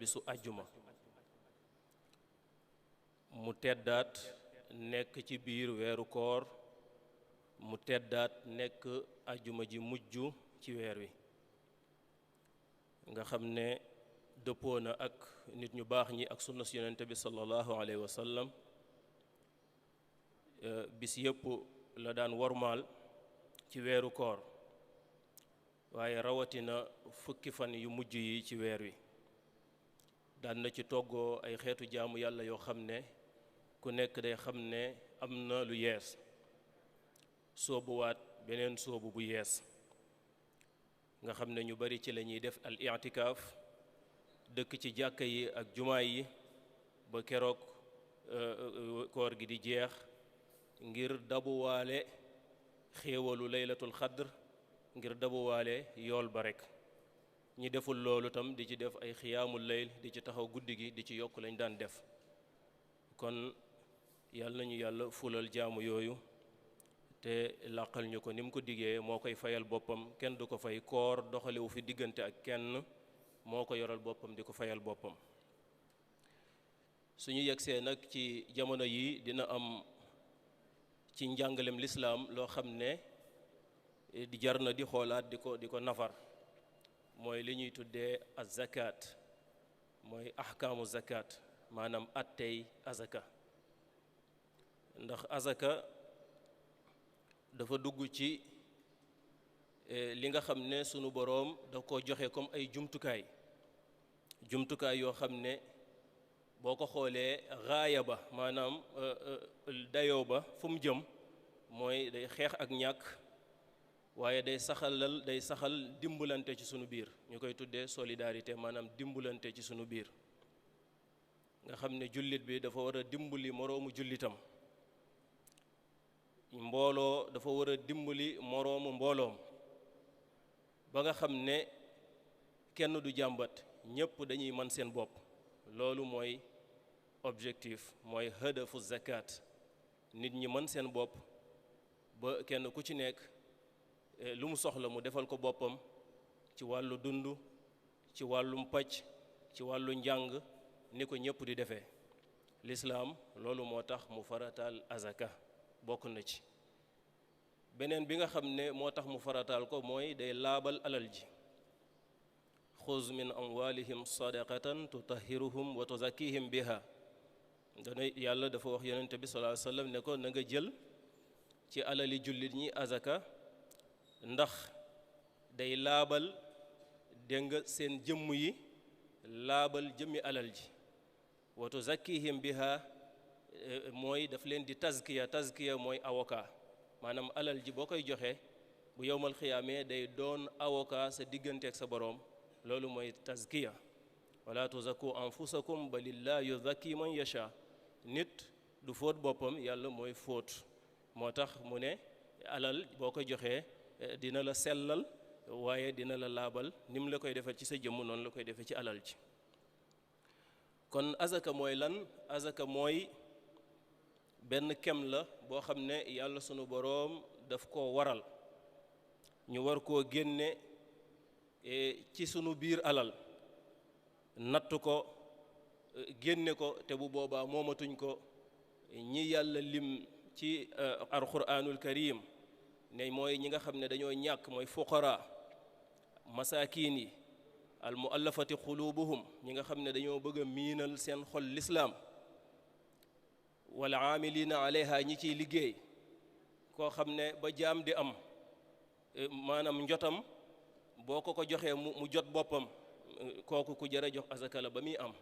bisu àjjuma mu teddaat nekk ci biir weeru koor mu teddaat nekk àjjuma ji mujj ci weer wi nga xam ne dëppoo na ak nit ñu baax ñi ak sunna si yonente bi sallallahu alayhi wa sallam bis yëpp la daan wormaal ci weeru koor waaye rawatina fukki fan yu mujj yi ci weer wi daan na ci toggoo ay xeetu jaamu yàlla yoo xam ne ku nekk day xam ne am na lu yees soobuwaat beneen soobu bu yees nga xam ne ñu bari ci la ñuy def al i'tikaaf dëkk ci jàkka yi ak jumaa yi ba keroog koor gi di jeex ngir dabuwaale xéewalu laylatul xadr ngir dabuwaale yool ba rekk ñi deful loolu tam di ci def ay xiyaamul layl di ci taxaw guddi gi di ci yokk lañ daan def kon yàlla nañu yàlla fulal jaamu yooyu te làqal ñu ko ni mu ko diggee moo koy fayal boppam kenn du ko fay koor doxalewu fi diggante ak kenn moo ko yoral boppam di ko fayal boppam suñu yegsee nag ci jamono yi dina am ci njàngalem lislaam loo xam ne di jar na di xoolaat di ko nafar mooy li ñuy tuddee az-zakat mooy ahkaamu zakat maanaam attey azaka ndax azaka dafa dugg ci li nga xam ne sunu boroom da ko joxe comme ay jumtukaay yoo xam ne boo ko xoolee raaya ba maanaam dayoo ba fu mu jëm mooy day xeex ak ñàkk waaye day saxal dimbalante ci sunu biir ñu koy tuddee solidarité maanaam dimbalante ci sunu biir nga xam ne jullit bi dafa war a dimbali moroomu jullitam mbooloo dafa war a dimbali moroomu mbooloom ba nga xam ne kenn du jàmbat ñépp dañuy mën seen bopp loolu mooy objectif mooy hadafu zakat nit ñi mën seen bopp ba kenn ku ci nekk lu mu soxla mu defal ko boppam ci wàllu dund ci wàllum pàcc ci wàllu njàng ni ko ñépp di defee lislaam loolu moo tax mu farataal azaka bokk na ci beneen bi nga xam ne moo tax mu farataal ko mooy day laabal alal ji xuz min amwalihim sadaqatan tutahhiruhum wa tuzakkihim biha dana yàlla dafa wax yonente bi sallallahu alayhi wasallam ne ko na nga jël ci alali jullit ñi azaka ndax day laabal dégg nga seen jëmm yi laabal jëmmi alal ji wa tuzakkihim biha mooy daf leen di tazkiya mooy avocat maanaam alal ji boo koy joxe bu yowmal xiyaamee day doon avocat sa diggante ak sa boroom loolu mooy tazkiya wala tuzakku anfusakum balillah yuzakki man yasha nit du fóot boppam yàlla mooy fóot moo tax mu ne alal boo koy joxee dina la sellal waaye dina la laabal ni mu la koy defal ci sa jëmm noonu la koy defee ci alal ji kon azaka mooy lan azaka mooy benn kem la boo xam ne yàlla sunu boroom daf koo waral ñu war koo génne ci sunu biir alal natt ko génne ko te bu boobaa moomatuñ ko ñi yàlla lim ci alquranul karim ne mooy ñi nga xam ne dañoo ñàkk mooy fuqara masaakiin yi al muallafati qulubuhum ñi nga xam ne dañoo bëgg a miinal seen xol lislaam wal aamilina alayha ñi ciy liggéey koo xam ne ba jaam di am maanaam njotam boo ko joxee mu jot boppam kooku ku jara jox azaka la ba muy am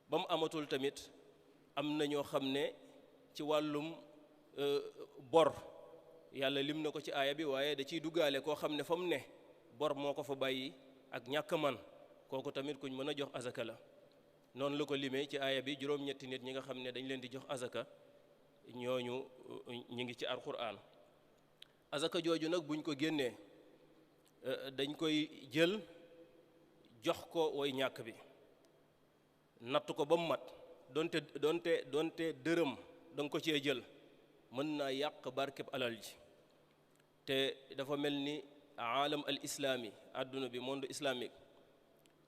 ba mu amatul tamit am na ñoo xam ne ci wàllum bor yàlla lim na ko ci aaya bi waaye da ciy duggaale koo xam ne fa mu ne bor moo ko fa bàyyi ak ñàkk man kooku tamit kuñ mën a jox azaka la noonu la ko limee ci aaya bi juróom-ñetti nit ñi nga xam ne dañ leen di jox azaka ñooñu ñi ngi ci alquran azaka jooju nag buñ ko génnee dañ koy jël jox ko way ñàkk bi natt ko ba mu mat donte dërëm da nga ko cee jël mën naa yàq barkeb alal ji te dafa mel ni aalam al islami àdduna bi monde islamique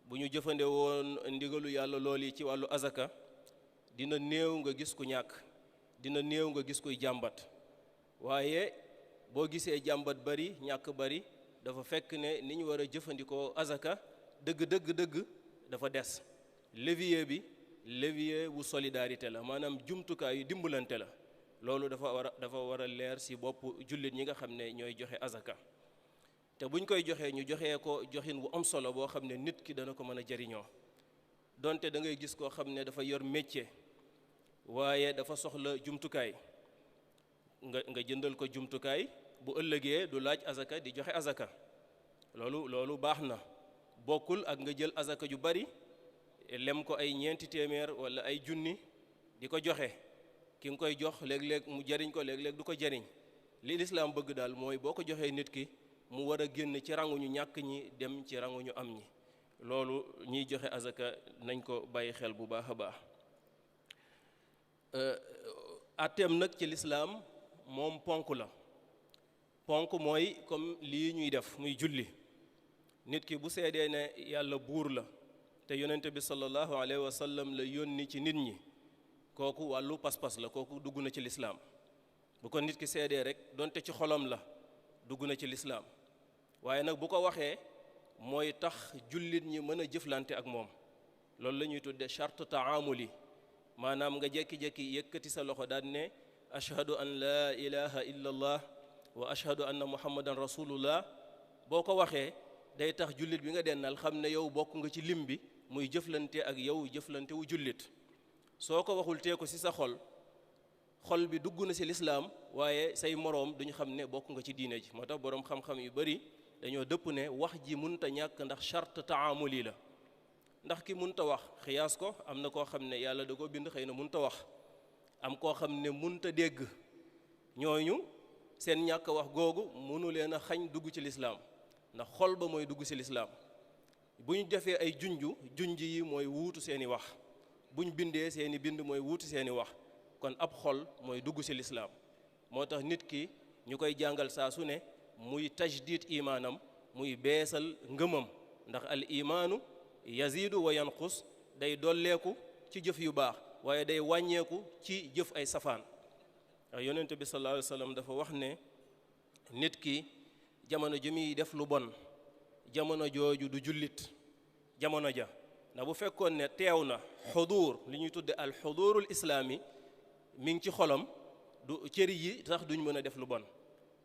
bu ñu jëfande woon ndigalu yàlla lool yi ci wàllu azaka dina néew nga gis ku ñàkk, dina néew nga gis kuy jàmbat. waaye boo gisee jàmbat bari ñàkk bari dafa fekk ne ni ñu war a jëfandikoo azaka dëgg dafa des. levier bi levier wu solidarité la, maanaam jumtukaay yu dimbalante la. loolu dafa war a leer ci bopp jullit ñi nga xam ne ñooy joxe azaka. te buñ koy joxee ñu joxee ko joxin wu am solo boo xam ne nit ki dana ko mën a jariñoo. donte da ngay gis koo xam ne dafa yor métier waaye dafa soxla jumtukaay, nga jëndal ko jumtukaay, bu ëllëgee du laaj azaka di joxe azaka. loolu baax na, bokkul ak nga jël azaka ju bari lem ko ay 4 téeméer wala ay junni di ko joxe. ki nga koy jox léeg-léeg mu jariñ ko, léeg-léeg du ko jariñ. li lislaam bëgg daal mooy boo ko joxee nit ki mu war a génn ci rangu ñu ñàkk ñi dem ci rangu ñu am ñi. loolu ñiy joxe azaka nañ ko bàyyi xel bu baax a baax. atteem nag ci lislaam moom ponk la. ponk mooy comme lii ñuy def muy julli. nit ki bu seedee ne yàlla buur la te yonente bi sallallahu alayhi wa sallam la yónni ci nit ñi, kooku wàllu pas-pas la, kooku dugg na ci lislaam. bu ko nit ki seedee rek donte ci xolam la dugg na ci lislaam. waaye nag bu ko waxee mooy tax jullit ñi mën a jëflante ak moom. loolu la ñuy tudde charte taamuli, maanaam nga jekki-jekki yëkkati sa loxo daan ne ashhadu an laa ilaha illa allah wa ashhadu anna muhammadan rasulullah. boo ko waxee day tax jullit bi nga dennal xam ne yow bokk nga ci lim bi, muy jëflante ak yow jëflante wu jullit. soo ko waxul tee ko ci sa xol bi dugg na ci lislaam, waaye say moroom duñu xam ne bokk nga ci diine ji. moo tax boroom xam-xam yu bari dañoo dëpp ne wax ji munta ñàkk ndax charte taamuli la. ndax ki munta wax xiyaas ko, am na koo xam ne yàlla da ko bind xëy na munta wax, am koo xam ne munta dégg. ñooñu seen ñàkk wax googu mënu leen a xañ dugg ci lislaam, ndax xol ba mooy dugg ci lislaam. bu ñu defee ay junj yi mooy wuutu seeni wax, bu ñu bindee seeni bind mooy wuutu seeni wax. kon ab xol mooy dugg ci lislaam. moo tax nit ki ñu koy jàngal saa su ne muy tajdid imaanam, muy beesal ngëmam, ndax al imaanu yazidu wa yanqus, day dolleeku ci jëf yu baax waaye day wàññeeku ci jëf ay safaan. yonent bi sallallahu alayhi wa sallam dafa wax ne nit ki jamono ji muy def lu bon, jamono jooju du jullit jamono ja. ndax bu fekkoon ne teew na xuduur, li ñuy tudde al xuduurul islaami mi ngi ci xolam, du cër yi tax duñ mën a def lu bon.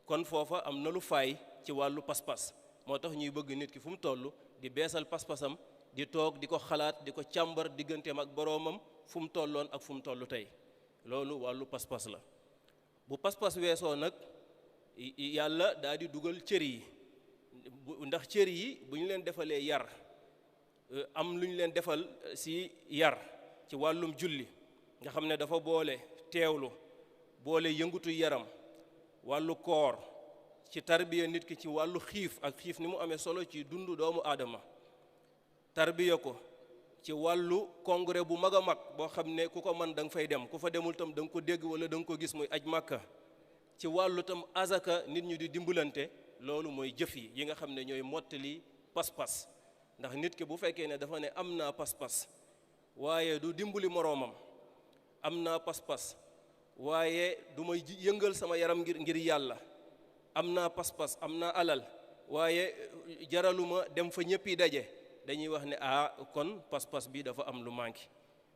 kon foofa am na lu faay ci wàllu pas-pas. moo tax ñuy bëgg nit ki fu mu toll di beesal pas-pasam, di toog di ko xalaat, di ko càmbar digganteem ak boroomam fu mu tolloon ak fu mu toll tey. loolu wàllu pas-pas la. bu pas-pas weesoo nag yàlla daal di dugal cër yi, ndax cër yi bu ñu leen defalee yar, am lu ñu leen defal ci yar ci wàllum julli nga xam ne dafa boole teewlu, boole yëngutu yaram, wàllu koor, ci tarbiya nit ki ci wàllu xiif ak xiif ni mu amee solo ci dundu doomu aadama, tarbiya ko ci wàllu congrès bu mag a mag boo xam ne ku ko man da nga fay dem, ku fa demul tam da nga ko dégg wala da nga ko gis, muy aj màkka. ci wàllu tam azaka nit ñu di dimbalante. loolu mooy jëf yi nga xam ne ñooy mottali pas-pas. ndax nit ki bu fekkee ne dafa ne am naa pas-pas waaye du dimbali moroomam, am naa pas-pas waaye du may yëngal sama yaram ngir yàlla, am naa pas-pas, am naa alal waaye jaraluma dem fa ñëppi daje, dañuy wax ne kon pas-pas bi dafa am lu manqué.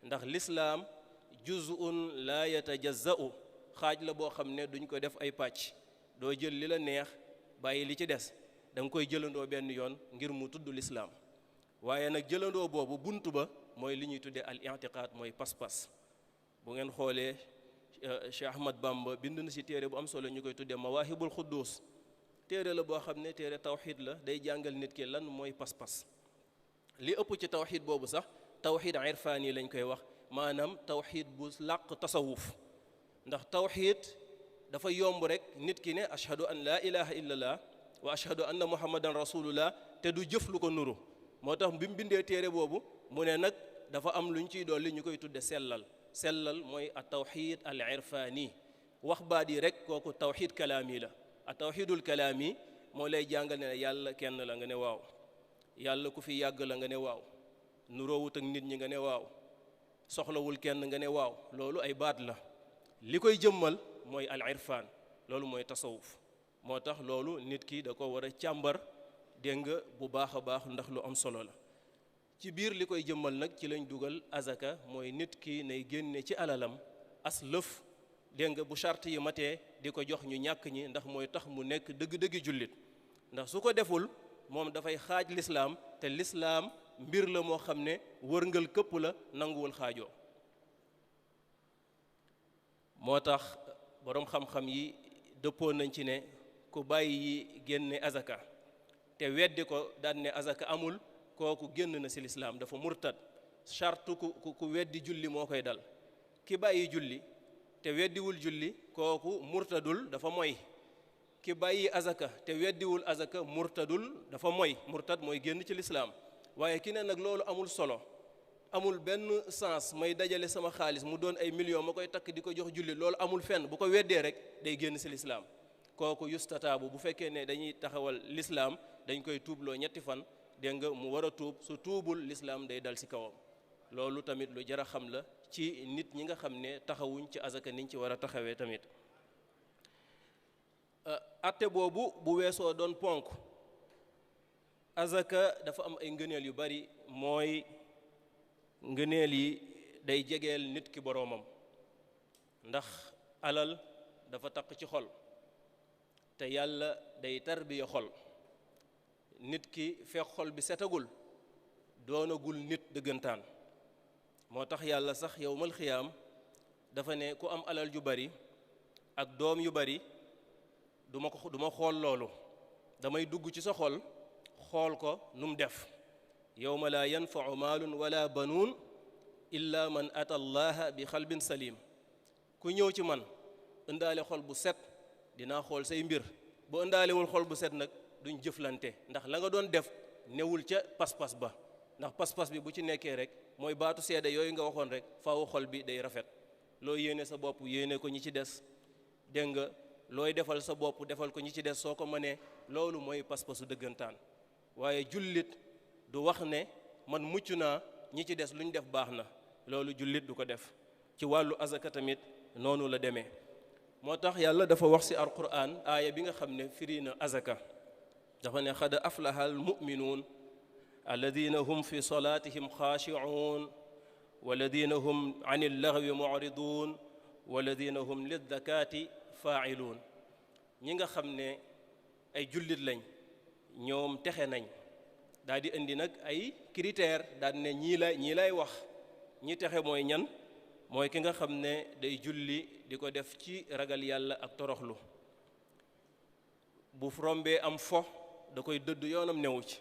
ndax lislaam juz'un la yatajazza'u, xaaj la boo xam ne duñ ko def ay pàcc. doo jël li la neex bàyyi li ci des, da nga koy jëlandoo benn yoon ngir mu tudd lislaam. waaye nag jëlandoo boobu buntu ba mooy li ñuy tuddee al i'tiqaad, mooy pas-pas. bu ngeen xoolee Cheikh Ahmad Bamba bind na ci téere bu am solo ñu koy tuddee Mawaahibul Quddus. téere la boo xam ne téere tawxiid la, day jàngal nit ki lan mooy pas-pas. li ëpp ci tawxiid boobu sax tawxiid irfaani lañ koy wax, maanaam tawxiid bu làq tasawuf. ndax tawxiid dafa yomb rek nit ki ne ashhadu an laa ilaha illallah wa ashhadu anna muhammadan rasulullah te du jëf lu ko nuru. moo tax bi mu bindee téere boobu mu ne nag dafa am lu ñu ciy dolli ñu koy tudde sellal mooy a tawxiid al irfaani. wax baat yi rek kooku tawxiid kalaami la. a tawxiidul kalaami moo lay jàngal ne yàlla kenn la nga ne waaw, yàlla ku fi yàgg la nga ne waaw, nuroowut ak nit ñi nga ne waaw soxlawul kenn nga ne waaw loolu ay baat la li koy jëmmal mooy al irfaan loolu mooy tasawuf moo tax loolu nit ki da ko war a càmbar dégg nga bu baax a baax ndax lu am solo la ci biir li koy jëmmal nag ci lañ dugal azaka mooy nit ki nay génne ci alalam as lëf dégg nga bu charte yi matee di ko jox ñu ñàkk ñi ndax mooy tax mu nekk dëgg-dëggi jullit ndax su ko deful moom dafay xaaj lislaam te lislaam mbir la moo xam ne wërngal këpp la nanguwul xaajoo moo tax boroom xam-xam yi dëppoo nañ ci ne ku bàyyi yi génne azaka te weddi ko daan ne azaka amul kooku génn na ci lislaam dafa murtad charte ku weddi julli moo koy dal ki bàyyi julli te weddiwul julli kooku murtadul dafa moy ki bàyyi azaka te weddiwul azaka murtadul dafa moy murtad mooy génn ci lislaam waaye ki ne nag loolu amul solo amul benn sens may dajale sama xaalis mu doon ay millions ma koy takk di ko jox julli loolu amul fenn bu ko weddee rek day génn ci lislaam kooku yustataabu bu fekkee ne dañuy taxawal lislaam dañ koy tuubloo ñetti fan dégg nga mu war a tuub su tuubul lislaam day dal ci kawam loolu tamit lu jar a xam la ci nit ñi nga xam ne taxawuñ ci azaka niñ ci war a taxawee tamit atte boobu bu weesoo doon ponk azaka dafa am ay ngëneel yu bari mooy ngëneel yi day jegeel nit ki boroomam ndax alal dafa taq ci xol te yàlla day tarbiya xol nit ki fekk xol bi setagul doonagul nit dëggantaan moo tax yàlla sax yawmal xiyaam dafa ne ku am alal ju bari ak doom yu bari du ma xool loolu damay dugg ci sa xol xool ko nu mu def yawma laa yanfau maalun wala banuun illa man ata allaha bi xalbin salim ku ñëw ci man ëndaale xol bu set dinaa xool say mbir bu ëndaalewul xol bu set nag duñ jëflante ndax la nga doon def newul ca pas-pas ba ndax pas-pas bi bu ci nekkee rek mooy baatu seede yooyu nga waxoon rek faaw xol bi day rafet loo yéene sa bopp yéene ko ñi ci des dégg nga looy defal sa bopp defal ko ñi ci des soo ko mënee loolu mooy pas-pasu dëggantaan waaye jullit du wax ne man mucc naa ñi ci des lu ñu def baax na loolu jullit du ko def ci wàllu azaka tamit noonu la demee moo tax yàlla dafa wax ci alquran aaya bi nga xam ne firi na azaka dafa ne xad aflaha almuminuun alladina hum fi salatihim xaashicuun walladina hum an illaghwi mucriduun walladina hum lizzakaati faaciluun ñi nga xam ne ay jullit lañ ñoom texe nañ daal di indi nag ay critères daal di ne ñii lay wax ñi texe mooy ñan mooy ki nga xam ne day julli di ko def ci ragal yàlla ak toroxlu bu rombee am fo da koy dëdd yoonam newu ci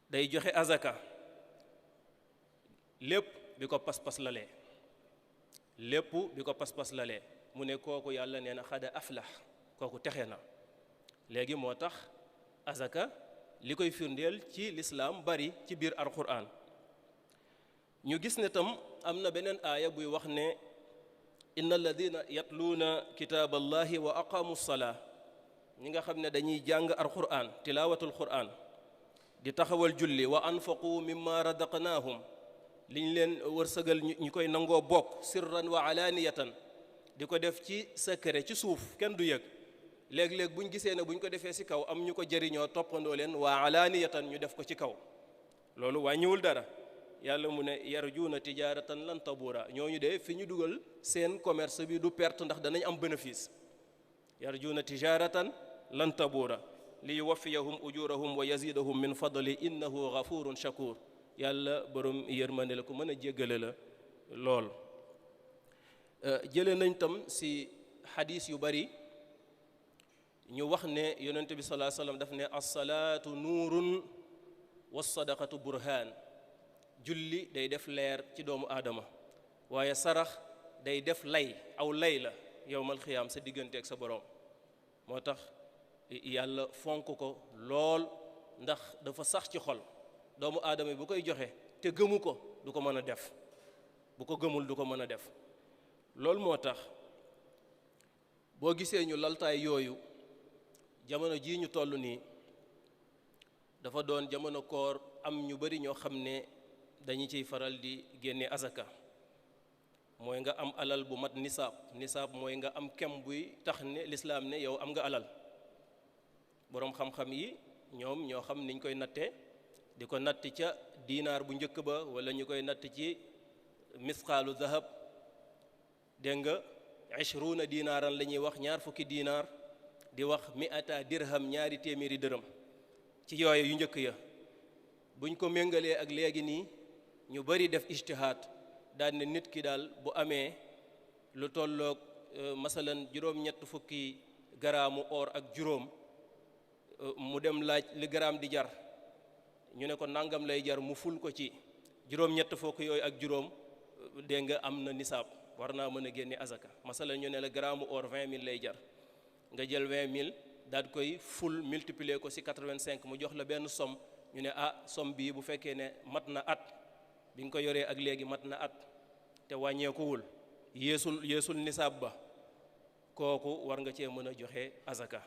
day joxe azaka lépp bi ko pas-pas lalee lépp bi ko pas-pas lalee mu ne kooku yàlla nee na xada aflah kooku texe na léegi moo tax azaka li koy firndeel ci lislaam bari ci biir alquran ñu gis ne tam am na beneen aaya buy wax ne inna alladina yatluuna kitaaba allahi wa aqaamu salaa ñi nga xam ne dañuy jàng alquran tilaawatul quran di taxawal julli wa anfaqu mimma razaqnaahum liñ leen wërsëgal ñu koy nangoo bokk sirran wa alaaniyatan di ko def ci secret ci suuf kenn du yëg léeg-léeg buñ gisee ne buñ ko defee ci kaw am ñu ko jëriñoo toppandoo leen wa alaaniyatan ñu def ko ci kaw loolu wàññiwul dara yàlla mu ne yarjuuna tijaaratan lan tabuura ñooñu de fi ñu dugal seen commerce bi du perte ndax danañ am bénéfice yarjuuna tijaaratan lan tabuura li yuwaffiyahum ujurahum wa yazidahum min fadli innahu ghafurun shakur yàlla borom yërmande la ko mën a jéggale la lool jële nañ tam ci xadis yu bari ñu wax ne yonente bi sallallahu alayhi wasallam daf ne as-salaatu nuurun was-sadaqatu burhaan julli day def leer ci doomu aadama waaye sarax day def lay aw lay la yowmal xiyaam sa diggante ak sa borom moo tax yàlla fonk ko lool ndax dafa sax ci xol doomu aadama bu koy joxe te gëmu ko du ko mën a def bu ko gëmul du ko mën a def loolu moo tax boo gisee ñu laltaay yooyu jamono jii ñu toll nii dafa doon jamono koor am ñu bari ñoo xam ne dañu ciy faral di génne azaka mooy nga am alal bu mat nisaab mooy nga am kem buy tax ne lislaam ne yow am nga alal boroom xam-xam yi ñoom ñoo xam niñ koy natte di ko natt ca diinaar bu njëkk ba wala ñu koy natt ci misqaalu zahab dégg nga 20 dinaaran la ñuy wax ñaar fukki diinaar di wax 100 dirham ñaari téeméeri dërëm ci yooyu yu njëkk ya buñ ko méngalee ak léegi nii ñu bari def ijtihaad daal ne nit ki daal bu amee lu tolloog masalan juróom-ñett fukki garaamu or ak juróom mu dem laaj li garaam di jar ñu ne ko nangam lay jar mu ful ko ci juróom-ñett fukki yooyu ak juróom dégg nga am na nisaab war naa mën a génne azaka masalan ñu ne la garaamu or 20 000 lay jar nga jël 20 000 daal koy ful multiplier ko ci 85 mu jox la benn somme ñu ne somme bii bu fekkee ne mat na at bi nga ko yoree ak léegi mat na at te wàññeekuwul yeesul nisaab ba kooku war nga cee mën a joxe azaka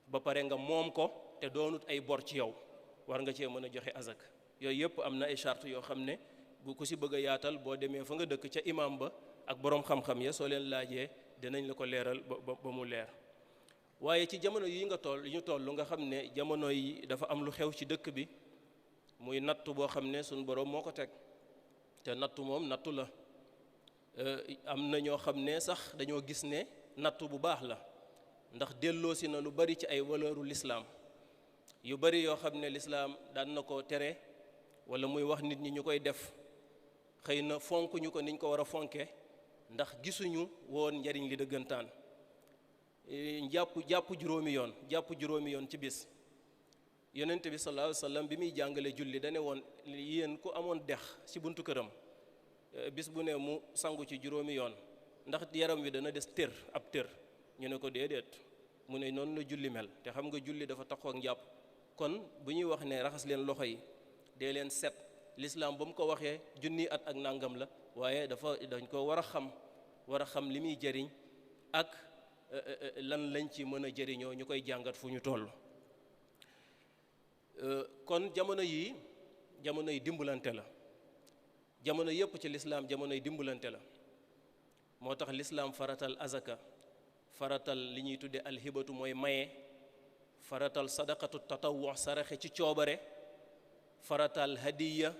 ba pare nga moom ko te doonut ay bor ci yow war nga cee mën a joxe azaka yooyu yëpp am na ay charte yoo xam ne bu ku ci bëgg a yaatal boo demee fa nga dëkk ca imam ba ak boroom xam-xam ya soo leen laajee dinañ la ko leeral ba mu leer waaye ci jamono yi ñu toll nga xam ne jamono yi dafa am lu xew ci dëkk bi muy nattu boo xam ne suñu boroom moo ko teg te nattu moom nattu la am na ñoo xam ne sax dañoo gis ne nattu bu baax la ndax delloosi na lu bari ci ay waleeru lislaam yu bari yoo xam ne lislaam daan na ko tere wala muy wax nit ñi ñu koy def xëy na fonk ñu ko niñ ko war a fonke ndax gisuñu woon njariñ li dëggantaan jàpp juróomi yoon ci bis yonent bi sallallahu alayhi wa sallam bi muy jàngale julli dane woon yéen ku amoon dex ci buntu këram bis bu ne mu sangu ci juróomi yoon ndax yaram wi dana des ab tër ñu ne ko déedéet mu ne noonu la julli mel te xam nga julli dafa taxoo ak njàpp kon bu ñuy wax ne raxas leen loxo yi dee leen set lislaam ba mu ko waxee junni at ak nangam la waaye dañ ko war a xam li muy jëriñ ak lan lañ ci mën a jëriñoo ñu koy jàngat fu ñu toll kon jamono yi dimbalante la jamono yépp ci lislaam jamonoy dimbalante la moo tax lislaam faratal azaka faratal li ñuy tudde alhibatu mooy maye faratal sadaqatu tatawwu saraxe ci coobare faratal hadiya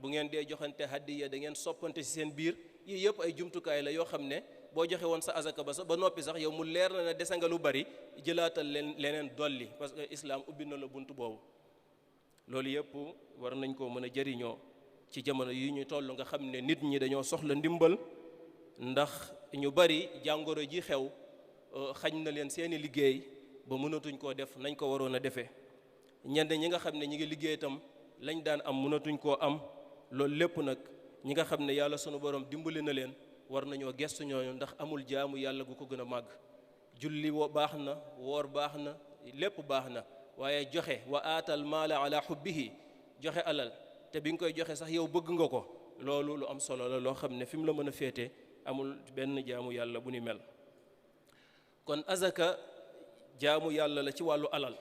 bu ngeen dee joxante hadiya da ngeen soppante ci seen biir yii yëpp ay jumtukaay la yoo xam ne boo joxe woon sa azaka ba noppi sax yow mu leer na ne dese nga lu bari jëlaatal leneen dolli parce que islam ubbi na la bunt boobu loolu yëpp war nañ koo mën a jëriñoo ci jamono yi ñu toll nga xam ne nit ñi dañoo soxla ndimbal ndax ñu bari jàngoro ji xew xañ na leen seeni liggéey ba mënatuñ koo def nañ ko waroon a defee ñenn ñi nga xam ne ñi ngi liggéey itam lañ daan am mënatuñ koo am loolu lépp nag ñi nga xam ne yàlla sunu borom dimbali na leen war nañoo gestu ñooñu ndax amul jaamu yàlla gu ko gën a màgg julli baax na woor baax na lépp baax na waaye joxe wa aatal maala ala xubbihi joxe alal te bi nga koy joxe sax yow bëgg nga ko loolu lu am solo la loo xam ne fi mu la mën a féete amul benn jaamu yàlla bu ni mel kon azaka jaamu yàlla la ci wàllu alal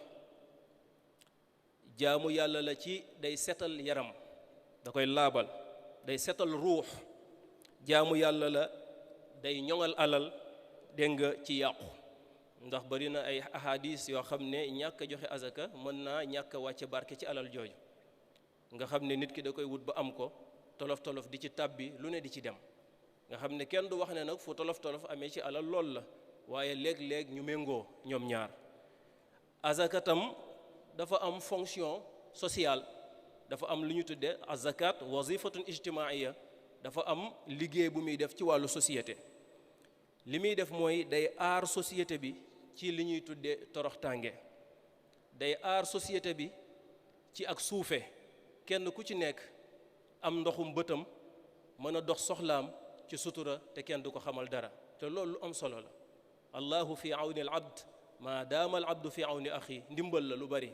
jaamu yàlla la ci day setal yaram da koy laabal day setal ruux jaamu yàlla la day ñoŋal alal dégg nga ci yàqu ndax bari na ay ahadis yoo xam ne ñàkk a joxe azaka mën naa ñàkk a wàcce barke ci alal jooju nga xam ne nit ki da koy wut ba am ko tolof-tolof di ci tàbbi lu ne di ci dem nga xam ne kenn du wax ne nag fu tolof-tolof amee ci alal lool la waaye léeg-léeg ñu méngoo ñoom ñaar azaka tam dafa am fonction sociale dafa am lu ñu tuddee azakat wazifatun ijtimaiya dafa am liggéey bu muy def ci wàllu société li muy def mooy day aar société bi ci li ñuy tuddee toroxtànge day aar société bi ci ak suufe kenn ku ci nekk am ndoxum bëtam mën a dox soxlaam ci sutura te kenn du ko xamal dara te loolu lu am solo la allahu fi awni al abd ma daama al abdu fi awni axi ndimbal la lu bari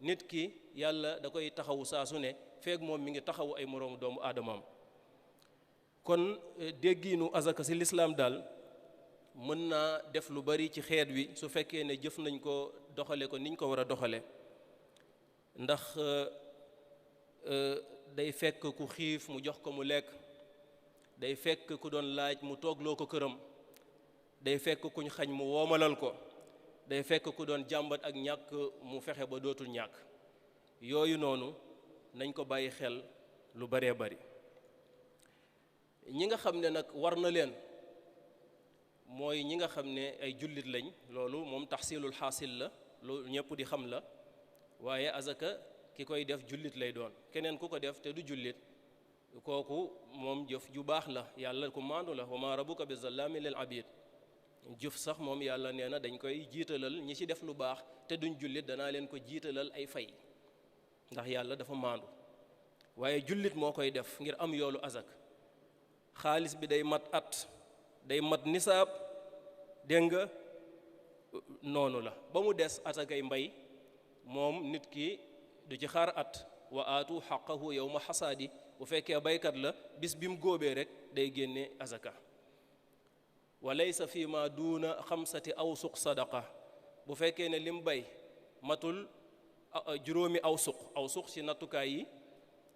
nit ki yàlla da koy taxawu saa su ne feeg moom mi ngi taxawu ay moroomu doomu aadamaam kon déggiinu azaka ci lislaam daal mën naa def lu bari ci xeet wi su fekkee ne jëf nañ ko doxale ko niñ ko war a doxale ndax day fekk ku xiif mu jox ko mu lekk, day fekk ku doon laaj mu toogloo ko këram, day fekk kuñ xañ mu woomalal ko, day fekk ku doon jàmbat ak ñàkk mu fexe ba dootul ñàkk. yooyu noonu nañ ko bàyyi xel lu baree bari. ñi nga xam ne nag war na leen mooy ñi nga xam ne ay jullit lañ, loolu moom taxsilul xaasil la, loolu ñëpp di xam la. waaye azaka ki koy def jullit lay doon, keneen ku ko def te du jullit kooku moom jëf ju baax la, yàlla ku maandu la, wa ma rabbuka bi zallaami lil abid. jëf sax moom yàlla nee na dañ koy jiitalal ñi ci def lu baax te duñ jullit, danaa leen ko jiitalal ay fay, ndax yàlla dafa maandu. waaye jullit moo koy def ngir am yoolu azak. xaalis bi day mat at, day mat nisaab, dégg nga noonu la, ba mu des asakay mbay moom nit ki du ci xaar at. wa aatu xaqahu yawma xasaadi, bu fekkee baykat la bis bi mu góobee rek day génne azaka. wa laysa fi ma duuna xamsati awsuq sadaqa, bu fekkee ne lim bay matul juróomi awsuq ci nattukaay yi,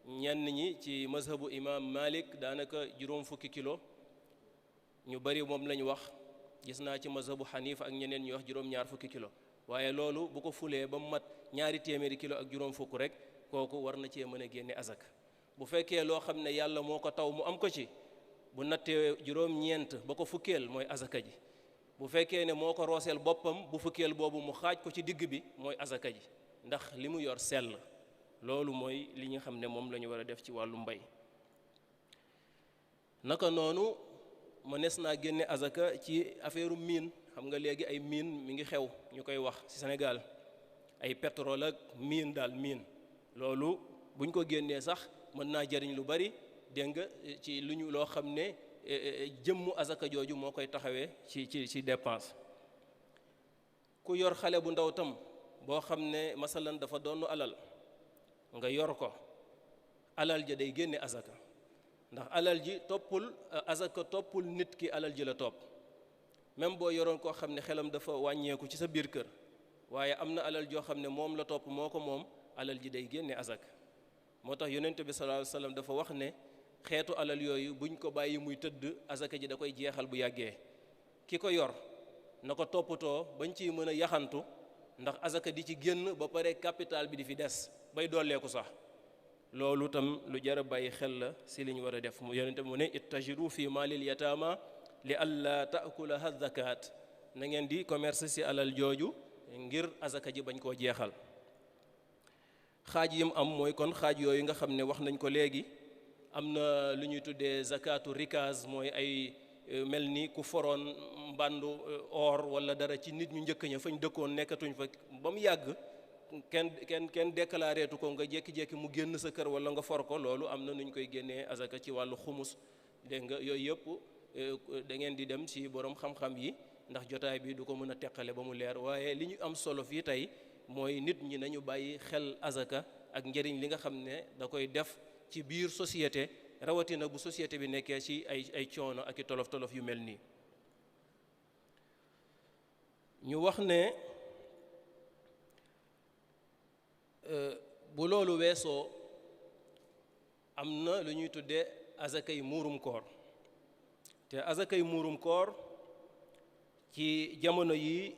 ñenn ñi ci mazhabu imam Malik daanaka juróom fukki kilo, ñu bari moom lañ wax. gis naa ci mazhabu Xanifa ak ñeneen ñu wax juróom-ñaar fukki kilo. waaye loolu bu ko fulee ba mu mat 200 kilo ak juróom fukk rek kooku war na cee mën a génne azaka. bu fekkee loo xam ne yàlla moo ko taw mu am ko ci, bu nattee juróom-ñeent ba ko fukkeel mooy azaka ji. bu fekkee ne moo ko rooseel boppam, bu fukkeel boobu mu xaaj ko ci digg bi mooy azaka ji, ndax li mu yor sell. loolu mooy li nga xam ne moom la ñu war a def ci wàllu mbay. naka noonu mënees naa génne azaka ci affaire mine. xam nga léegi ay mine mi ngi xew ñu koy wax ci Sénégal, ay pétrole ak mine daal mine. loolu buñ ko génnee sax mën naa jëriñ lu bari, dégg nga ci lu ñu loo xam ne jëmmu azaka jooju moo koy taxawee ci dépense. ku yor xale bu ndaw tam boo xam ne masalan dafa doon alal nga yor ko, alal ja day génne azaka, ndax alal ji toppul azaka toppul nit ki, alal ji la topp. même boo yoroon koo xam ne xelam dafa wàññeeku ci sa biir kër, waaye am na alal joo xam ne moom la topp moo ko moom, alal ji day génne azaka. moo tax yonent bi sallallahu alayhi wasallam dafa wax ne xeetu alal yooyu buñ ko bàyyi muy tëdd, azaka ji da koy jeexal bu yàggee. ki ko yor na ko toppatoo bañ ciy mën a yaxantu, ndax azaka di ci génn ba pare capital bi di fi des bay dolleeku sax. loolu tam lu jar a bàyyi xel la si liñ war a def. yonent bi mu ne ittajiru fi maalil yataama li alla taakulaha zakat, na ngeen di commerce ci alal jooju ngir azaka ji bañ koo jeexal. xaaj yim am mooy kon xaaj yooyu nga xam ne wax nañ ko léegi. am na lu ñuy tuddee zakatu rikaz, mooy ay mel ni ku foroon mbàndu or wala dara ci nit ñu njëkk ña fañ dëkkoon nekkatuñ fa ba mu yàgg, kenn déclaré tu ko, nga jékki-jékki mu génn sa kër wala nga for ko. loolu am na nu ñu koy génnee azaka ci wàllu xumus, dégg nga yooyu yëpp da ngeen di dem ci borom xam-xam yi, ndax jotaay bi du ko mën a teqale ba mu leer. waaye li ñu am solo fii tey mooy nit ñi nañu bàyyi xel azaka ak njëriñ li nga xam ne da koy def ci biir société, rawatina bu société bi nekkee ci ay coono ak i tolof-tolof yu mel nii. ñu wax ne bu loolu weesoo am na lu ñuy tuddee azakay muurum koor. te azakay muurum koor ci jamono yi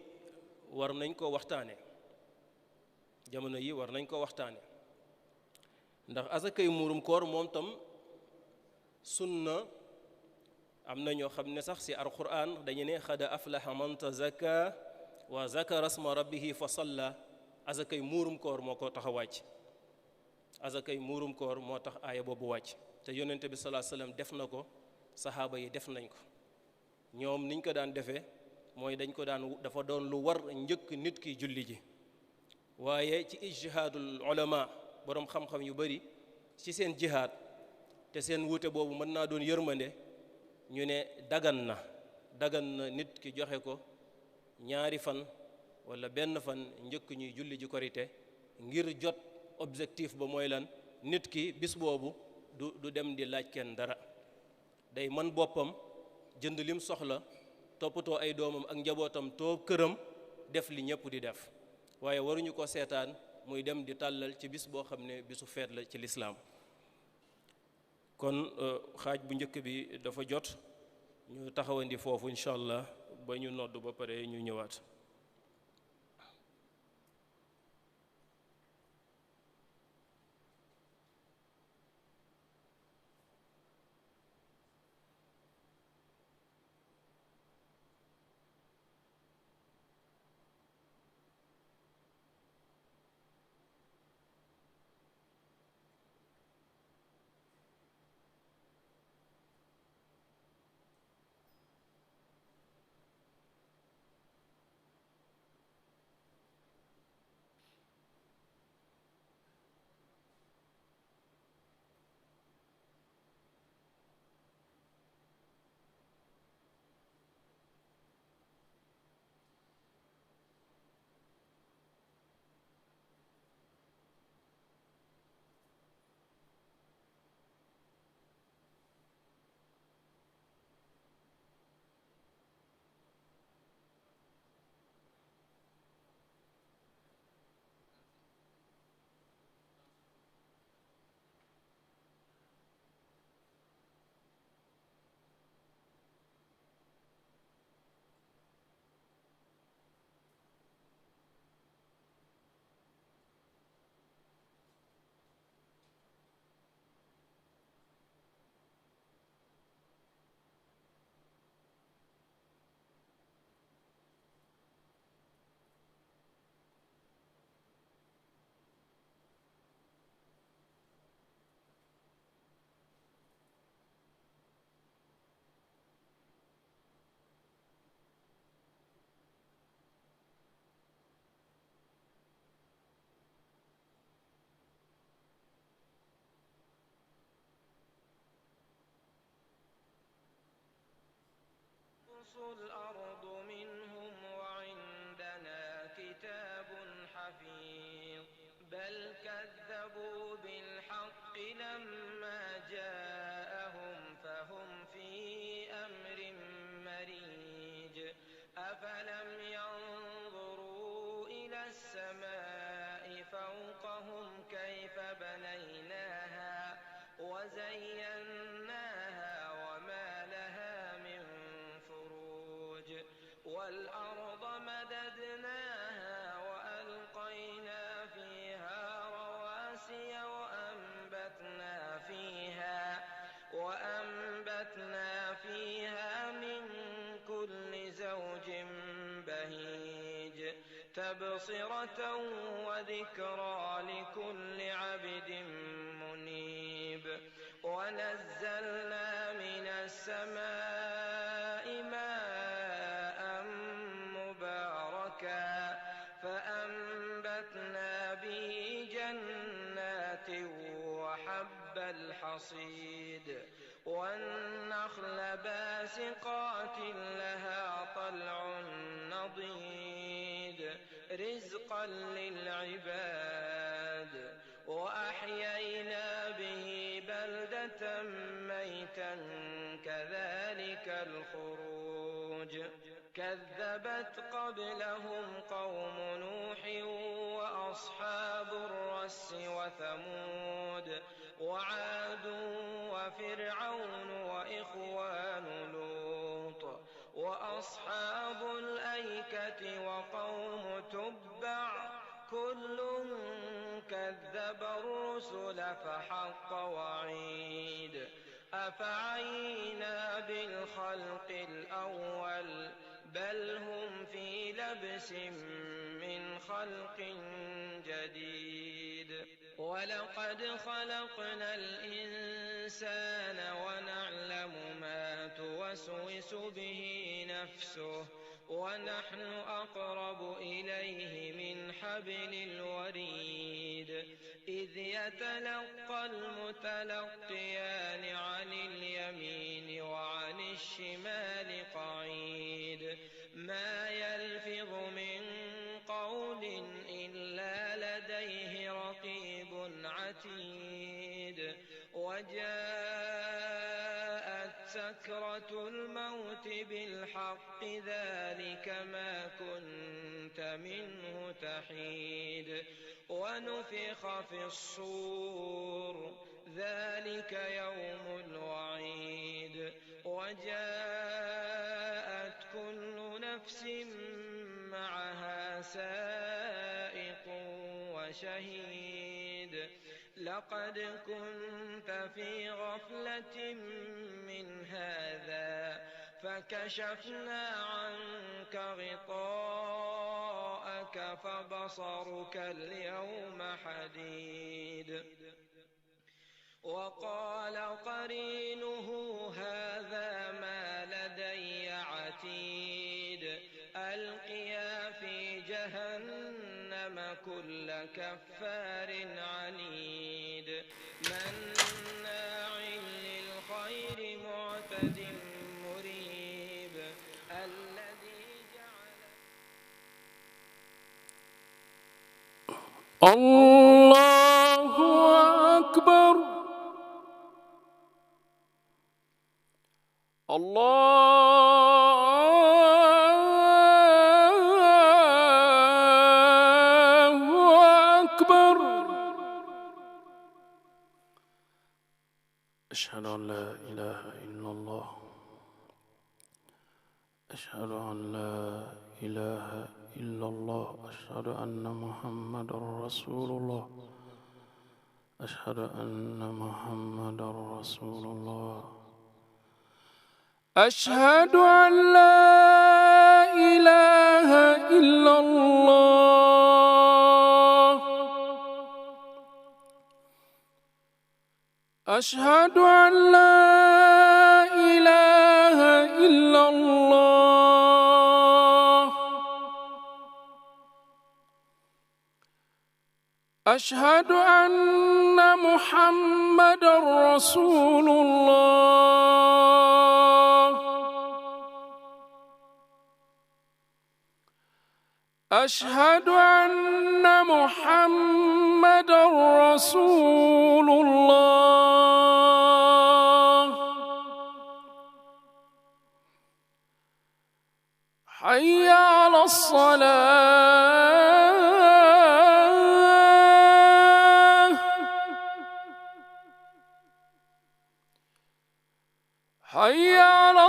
war nañ ko waxtaane. ndax azakay muurum koor moom tam sunna am na ñoo xam ne sax ci alquran dañu ne xada aflaha man tazakka wa zakara asma rabbihi fa salla. azakay muurum koor moo ko tax a wàcc. azakay muurum koor moo tax aaya boobu wàcc. te yonente bi sallallahu alayhi wasallam def na ko, saxaaba yi def nañ ko. ñoom niñ ko daan defee mooy dafa doon lu war njëkk nit ki julli ji. waaye ci ijtihaadul ulama, boroom xam-xam yu bari ci seen jihaad, te seen wuute boobu mën naa doon yërmande, ñu ne dagan na nit ki joxe ko 2 fan wala 1 fan njëkk ñuy julli ji korite, ngir jot objectif ba mooy lan, nit ki bis boobu du dem di laaj kenn dara, day man boppam jënd lim soxla, toppatoo ay doomam ak njabootam, toog këram def li ñëpp di def. waaye waruñu ko seetaan muy dem di tàllal ci bis boo xam ne bisu feet la ci lislaam kon xaaj bu njëkk bi dafa jot ñu taxawandi foofu incha allah ba ñu nodd ba pare ñu ñëwaat الأرض منهم وعندنا كتاب حفيظ بل كذبوا بالحق لما جاءهم فهم في أمر مريج أفلم ينظروا إلى السماء فوقهم كيف بنيناها وزيناها وما لها من فروج والأرض مددناها وألقينا فيها رواسي وأنبتنا فيها من كل زوج بهيج تبصرة وذكرى لكل عبد منيب ونزلنا من السماء ماء مباركا فأنبتنا به جنات وحب الحصيد والنخل باسقات لها طلع نضيد رزقا للعباد وأحيينا به بلدة ميتا كذلك الخروج كذبت قبلهم قوم نوح وأصحاب الرس وثمود وعاد وفرعون وإخوان لوط وأصحاب الأيكة وقوم تبع كل كذب الرسل فحق وعيد أفعينا بالخلق الأول بل هم في لبس من خلق جديد ولقد خلقنا الإنسان ونعلم ما توسوس به نفسه ونحن أقرب إليه من حبل الوريد إذ يتلقى المتلقيان عن اليمين وعن الشمال قعيد ما يلفظ من قول إلا لديه رقيب عتيد وجاءت سكرة الموت بالحق ذلك ما كنت منه تحيد ونفخ في الصور ذلك يوم الوعيد وجاءت كل نفس معها سائق وشهيد لقد كنت في غفلة من هذا فكشفنا عنك غطاءك فبصرك اليوم حديد وقال قرينه هذا ما لدي عتيد ألقيا في جهنم كل كفار عنيد مناع للخير معتد مريب الذي جعل الله أكبر الله أكبر أشهد أن لا إله إلا الله أشهد أن لا إله إلا الله أشهد أن محمدا رسول الله أشهد أن محمدا رسول الله أشهد أن لا إله إلا الله أشهد أن لا إله إلا الله أشهد أن محمدا رسول الله أشهد أن محمدا رسول الله حي على الصلاة حي على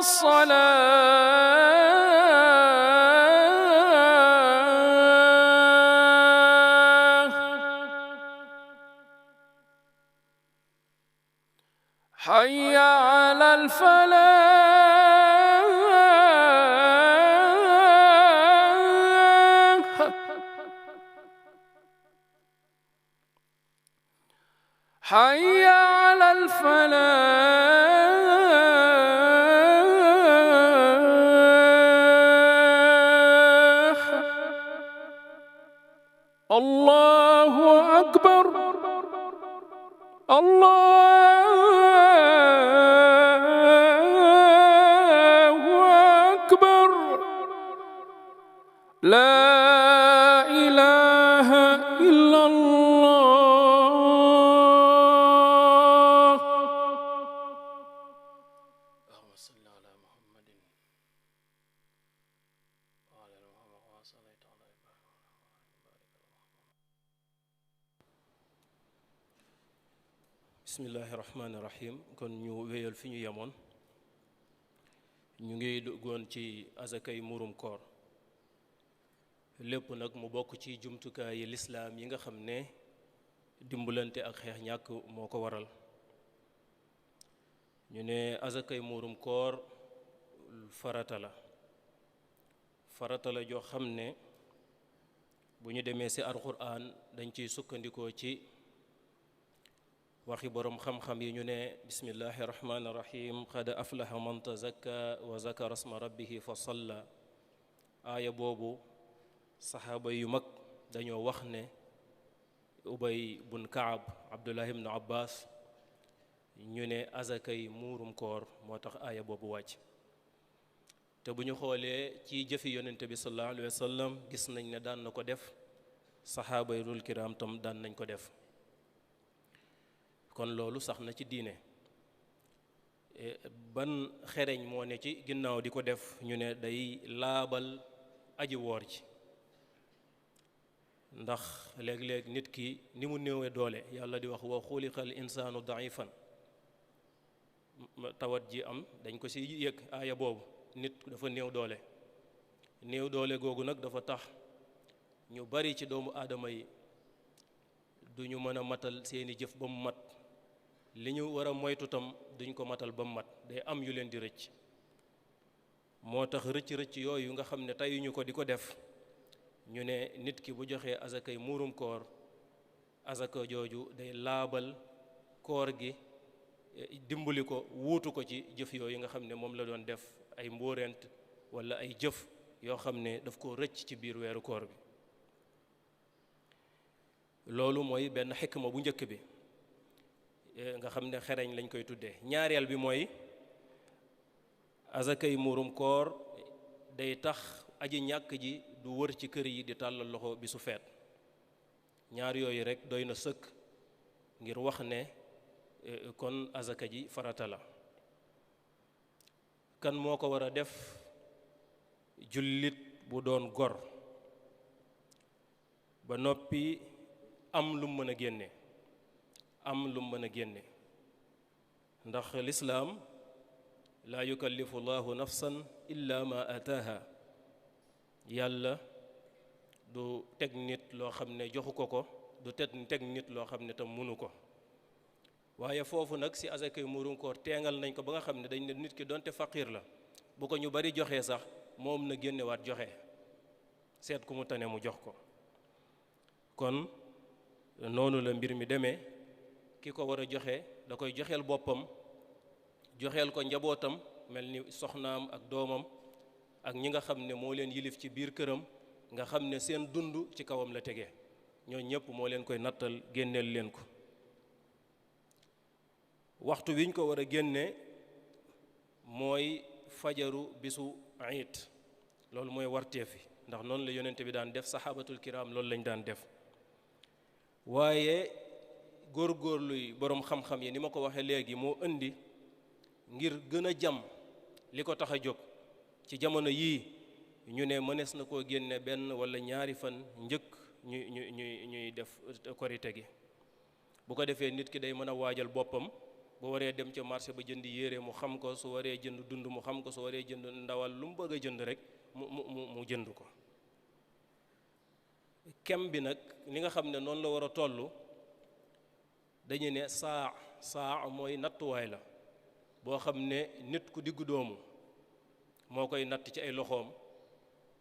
الصلاة حي على الفلاح حي على الفلاح الله أكبر الله أكبر لا إله إلا الله اللهم صل على محمد وعلى محمد وصليت على إبراهيم. bismillahi rahmaani rahim kon ñu wéyal fi ñu yemoon ñu ngi duggoon ci azakay murum koor lépp nag mu bokk ci jumtukaay yi lislaam yi nga xam ne dimbalante ak xeex ñàkk moo ko waral ñu ne azakay murum koor farata la joo xam ne bu ñu demee ci alxuraan dañ ciy sukkandikoo ci waxi boroom xam-xam yi ñu ne bismillahi rahmaani rahim qad aflaha man tazakka wa zakara asma rabbihi fa salla aaya boobu saxaaba yu mag dañoo wax ne ubay bun kaab abdullah ibnu abbas ñu ne azakay muurum koor moo tax aaya boobu wàcc te bu ñu xoolee ci jëfi yonente bi sallallahu alayhi wa sallam gis nañ ne daan na ko def saxaaba yi rul kiram tam daan nañ ko def kon loolu sax na ci diine ban xereñ moo ne ci ginnaaw di ko def ñu ne day laabal aji woor ji ndax léeg-léeg nit ki ni mu néewee doole yàlla di wax wa xuliqal insaanu daifan tawat ji am dañ ko ci yëg aaya boobu nit dafa néew doole googu nag dafa tax ñu bari ci doomu aadama yi duñu mën a matal seeni jëf ba mu mat li ñu war a moytu tam duñ ko matal ba mu mat day am yu leen di rëcc moo tax rëcc yooyu nga xam ne teyuñu ko di ko def ñu ne nit ki bu joxee azakay muurum koor azaka jooju day laabal koor gi dimbali ko wuutu ko ci jëf yooyu nga xam ne moom la doon def ay mbóorent wala ay jëf yoo xam ne daf ko rëcc ci biir weeru koor bi loolu mooy benn xikma bu njëkk bi nga xam ne xereñ lañ koy tuddee ñaareel bi mooy azakay muurum koor day tax aji ñàkk ji du wër ci kër yi di tàllal loxo bi su feet ñaar yooyu rek doy na sëkk ngir wax ne kon azaka ji farata la kan moo ko war a def jullit bu doon gor ba noppi am lu mën a génne ndax lislaam laa yukallifu llahu nafsan illa ma ataaha yàlla du teg nit loo xam ne joxu ko du teg nit loo xam ne tam mënu ko waaye foofu nag si azakay muurum koor teengal nañ ko ba nga xam ne dañ ne nit ki donte faqiir la bu ko ñu bari joxee sax moom na génnewaat joxe seet ku mu tane mu jox ko kon noonu la mbir mi demee ki ko war a joxe da koy joxeel boppam joxeel ko njabootam mel ni soxnaam ak doomam ak ñi nga xam ne moo leen yilif ci biir këram nga xam ne seen dund ci kawam la tege ñoo ñëpp moo leen koy nattal génneel leen ko waxtu wiñ ko war a génne mooy fajaru bisu iid loolu mooy warteef yi ndax noonu la yonente bi daan def saxaabatul kiram loolu lañ daan def waaye góorgóorluy boroom xam-xam yi ni ma ko waxee léegi moo indi ngir gën a jam li ko tax a jóg ci jamono yii ñu ne mënees na koo génne benn wala ñaari fan njëkk ñuy def korite gi bu ko defee nit ki day mën a waajal boppam bu waree dem ca marché ba jënd yére mu xam ko su waree jënd dund mu xam ko su waree jënd ndawal lu mu bëgg a jënd rek mu jënd ko kem bi nag ni nga xam ne noonu la war a toll dañu ne saa mooy nattuwaay la boo xam ne nit ku diggu doomu moo koy natt ci ay loxoom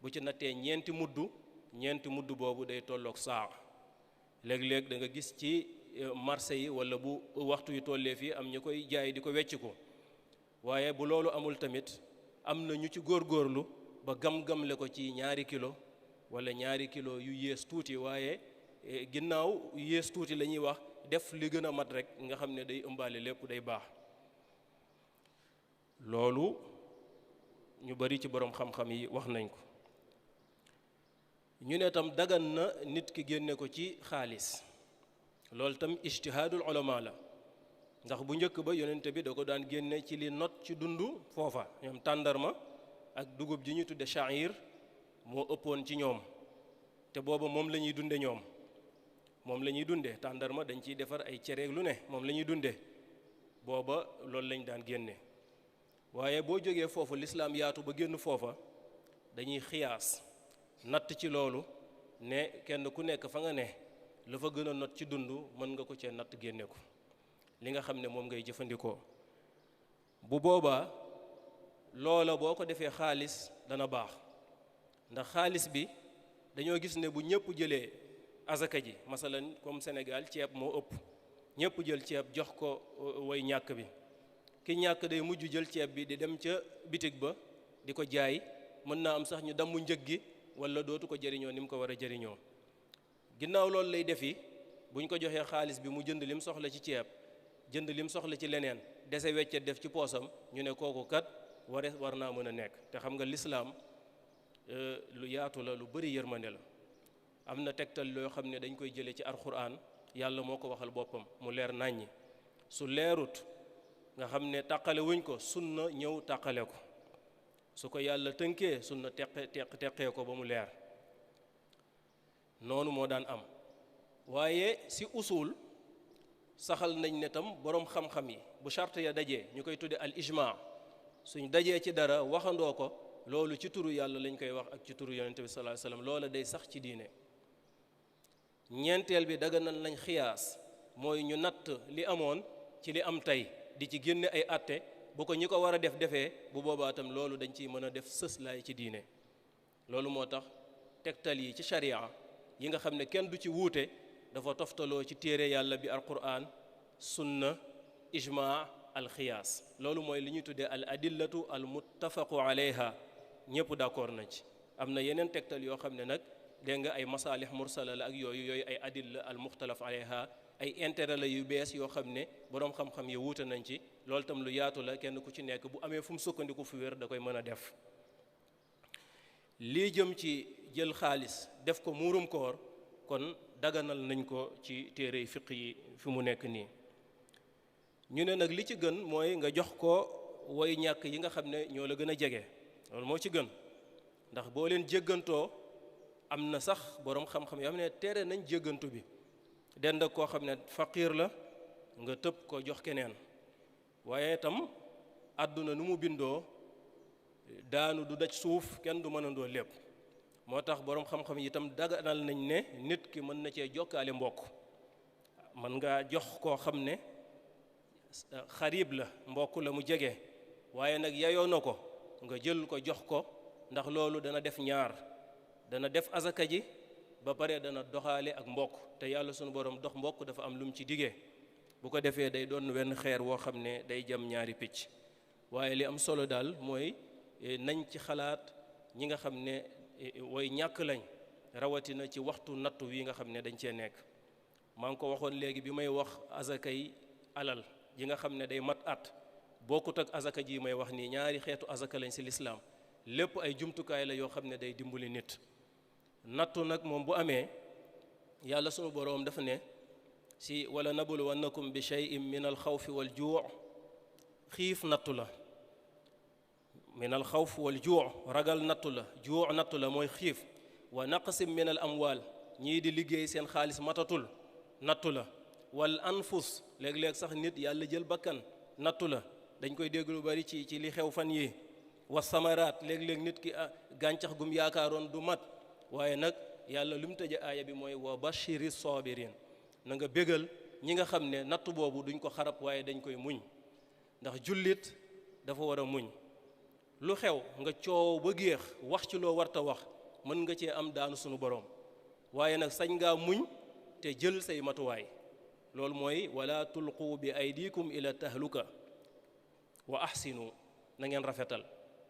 bu ci nattee ñeenti mudd boobu day tolloog saa léeg-léeg da nga gis ci marché yi wala bu waxtu yu tollee fii am ñu koy jaay di ko wecc ko waaye bu loolu amul tamit am na ñu ci góorgóorlu ba gam-gamle ko ci 2 kilo wala 2 kilo yu yées tuuti waaye ginnaaw yu yées tuuti la ñuy wax def li gën a mat rek nga xam ne day ëmbaale lépp day baax loolu ñu bari ci boroom xam-xam yi wax nañ ko ñu ne tam dagan na nit ki génne ko ci xaalis loolu tam ijtihaadul ulama la ndax bu njëkk ba yonente bi da ko daan génne ci li not ci dund foofa ñoom tàndarma ak dugub ji ñu tudde sha'ir moo ëppoon ci ñoom te booba moom la ñuy dunde ñoom moom la ñuy dunde tàndarma dañ ciy defar ay cereeg lu ne moom la ñuy dunde booba loolu lañ daan génne waaye boo jógee foofu lislaam yaatu ba génn foofa dañuy xiyaas natt ci loolu ne kenn ku nekk fa nga ne la fa gën a not ci dund mën nga ko cee natt génne ko li nga xam ne moom ngay jëfandikoo bu boobaa loola boo ko defee xaalis dana baax ndax xaalis bi dañoo gis ne bu ñëpp jëlee azaka ji masalan comme Sénégal ceeb moo ëpp ñëpp jël ceeb jox ko way ñàkk bi ki ñàkk day mujj jël ceeb bi di dem ca bitig ba di ko jaay mën naa am sax ñu dammu njëg gi wala dootu ko jëriñoo ni mu ko war a jëriñoo ginnaaw loolu lay defi buñ ko joxee xaalis bi mu jënd lim soxla ci ceeb jënd lim soxla ci leneen dese weccet def ci poosam ñu ne kooku kat war naa mën a nekk te xam nga lislaam lu yaatu la lu bari yërmande la am na tegtal loo xam ne dañ koy jëlee ci alxuraan yàlla moo ko waxal boppam mu leer nàññi su leerut nga xam ne tàqale wuñ ko sunna ñëw tàqale ko su ko yàlla tënkee sunna teqee ko ba mu leer noonu moo daan am waaye si usul saxal nañ ne tam boroom xam-xam yi bu charte ya dajee ñu koy tudde al ijma suñ dajee ci dara waxandoo ko loolu ci turu yàlla lañ koy wax ak ci turu yonente bi sallallahu alayhi wasallam loola day sax ci diine ñeenteel bi daganal nañ xiyaas mooy ñu natt li amoon ci li am tey di ci génne ay atte bu ko ñi ko war a def defee bu boobaa tam loolu dañ ciy mën a def sëslaay ci diine loolu moo tax tegtal yi ci sharia yi nga xam ne kenn du ci wuute dafa toftaloo ci téere yàlla bi alquran sunna ijma alxiyaas loolu mooy li ñuy tuddee al adillatu al muttafaqu alayha ñëpp d'accord nañ ci am na yeneen tegtal yoo xam ne nag dégg nga ay masaalix mursala la ak yooyu ay adilla al muxtalaf alayha ay intérêt la yu bees yoo xam ne boroom xam-xam yi wuute nañ ci loolu tam lu yaatu la kenn ku ci nekk bu amee fu mu sukkandiku fu wér da koy mën a def lii jëm ci jël xaalis def ko muurum koor kon daganal nañ ko ci téere fiq yi fi mu nekk nii ñu ne nag li ci gën mooy nga jox ko woy ñàkk yi nga xam ne ñoo la gën a jege loolu moo ci gën ndax boo leen jéggantoo am na sax boroom xam-xam yoo xam ne tere nañ jéggantu bi dend ak koo xam ne faqiir la nga tëb ko jox keneen waaye itam àdduna nu mu bindoo daanu du daj suuf kenn du mënandoo lépp moo tax boroom xam-xam yi itam daganal nañ ne nit ki mën na cee jokkaale mbokk mën nga jox koo xam ne xarib la mbokk la mu jege waaye nag yayoo na ko nga jël ko jox ko ndax loolu dana def ñaar dana def azaka ji ba pare dana doxaale ak mbokk te yàlla sunu borom dox mbokk dafa am lu mu ci digee bu ko defee day doon wenn xeer woo xam ne day jam ñaari picc waaye li am solo daal mooy nañ ci xalaat ñi nga xam ne way ñàkk lañ rawatina ci waxtu nattu wi nga xam ne dañ cee nekk maa ngi ko waxoon léegi bi may wax azaka yi alal yi nga xam ne day mat at bokkut ak azaka ji may wax nii ñaari xeetu azaka lañ ci lislaam lépp ay jumtukaay la yoo xam ne day dimbali nit nattu nag moom bu amee yàlla sunu boroom dafa ne si wala nabluwannakum bi shay'in min al xawfi wal juu' xiif nattu la min al xawf wal juu' ragal nattu la juu' nattu la mooy xiif wa naqsim min al amwal ñii di liggéey seen xaalis matatul nattu la wal anfus léeg-léeg sax nit yàlla jël bakkan nattu la dañ koy dégg lu bari ci li xew fan yi wa samaraat léeg-léeg nit ki gàncax gum yaakaaroon du mat waaye nag yàlla lu mu tëje aaya bi mooy wa bashiri sabirin na nga bégal ñi nga xam ne nattu boobu duñ ko xarab waaye dañ koy muñ ndax jullit dafa war a muñ lu xew nga coow ba géex wax ci loo warta wax mën nga cee am daanu sunu borom waaye nag sañ ngaa muñ te jël say matuwaay loolu mooy wala tulqu bi aydikum ila tahluka wa ahsinu na ngeen rafetal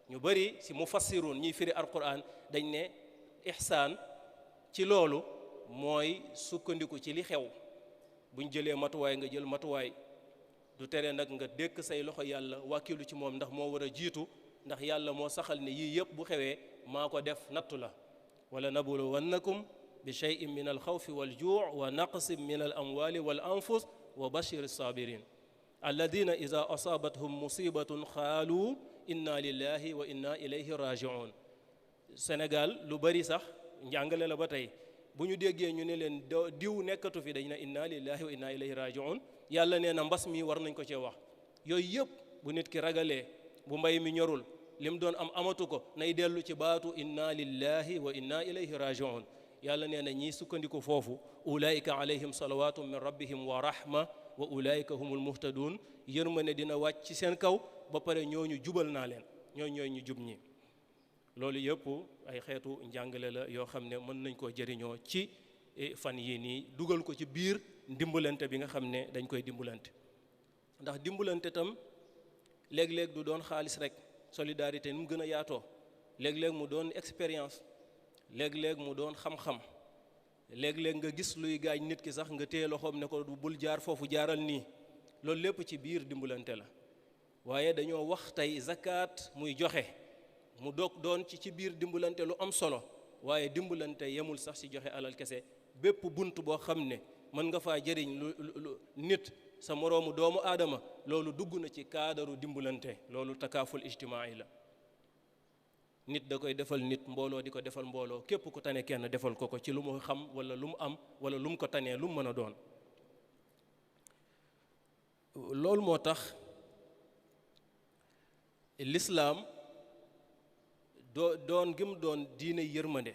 ñu bari ci mufassirun ñiy firi alquran dañ ne ihsaan ci loolu mooy sukkandiku ci li xew buñ jëlee matuwaay nga jël matuwaay du tere nag nga dékk say loxo yàlla wàkkilu ci moom ndax moo war a jiitu ndax yàlla moo saxal ne yii yëpp bu xewee maa ko def nattu la wala nabluwannakum bi shay'in min al xawfi wal juu' wa naqsin min al amwali wal anfus wa bashir sabirin alladina ida asabathum musibatun xaalu inna lillahi wa inna ilayhi raji'un Sénégal lu bari sax njàngale la ba tey bu ñu déggee ñu ne leen diw nekkatu fi dañ na inna lillahi wa inna ilayhi raji'un yàlla nee na mbas mi war nañ ko cee wax yooyu yëpp bu nit ki ragalee bu mbay mi ñorul lim doon am amatu ko nay dellu ci baatu inna lillahi wa inna ilayhi raji'un yàlla nee na ñii sukkandiku foofu ulaika alayhim salawatu min rabbihim wa rahma wa ulaika humul muhtadun yërmande dina wàcc ci seen kaw ba pare ñooñu jubal naa leen ñooy ñu jub ñi loolu yëpp ay xeetu njàngale la yoo xam ne mën nañ koo jëriñoo ci fan yii nii dugal ko ci biir ndimbalante bi nga xam ne dañ koy dimbalante ndax dimbalante tam léeg-léeg du doon xaalis rek solidarité ni mu gën a yaatoo léeg-léeg mu doon expérience léeg-léeg mu doon xam-xam léeg-léeg nga gis luy gaañ nit ki sax nga téye loxoom ne ko bul jaar foofu jaaral nii loolu lépp ci biir dimbalante la waaye dañoo wax tey zakat muy joxe mu doon ci biir dimbalante lu am solo waaye dimbalante yemul sax ci joxe alal kese bépp bunt boo xam ne mën nga faa jëriñ lu nit sa moroomu doomu aadama loolu dugg na ci kaadaru dimbalante loolu takaaful ijtimaai la nit da koy defal nit mbooloo di ko defal mbooloo képp ku tane kenn defal ko ci lu mu xam wala lu mu am wala lu mu ko tanee lu mu mën a doon loolu moo tax lislaam doon gi mu doon diine yërmande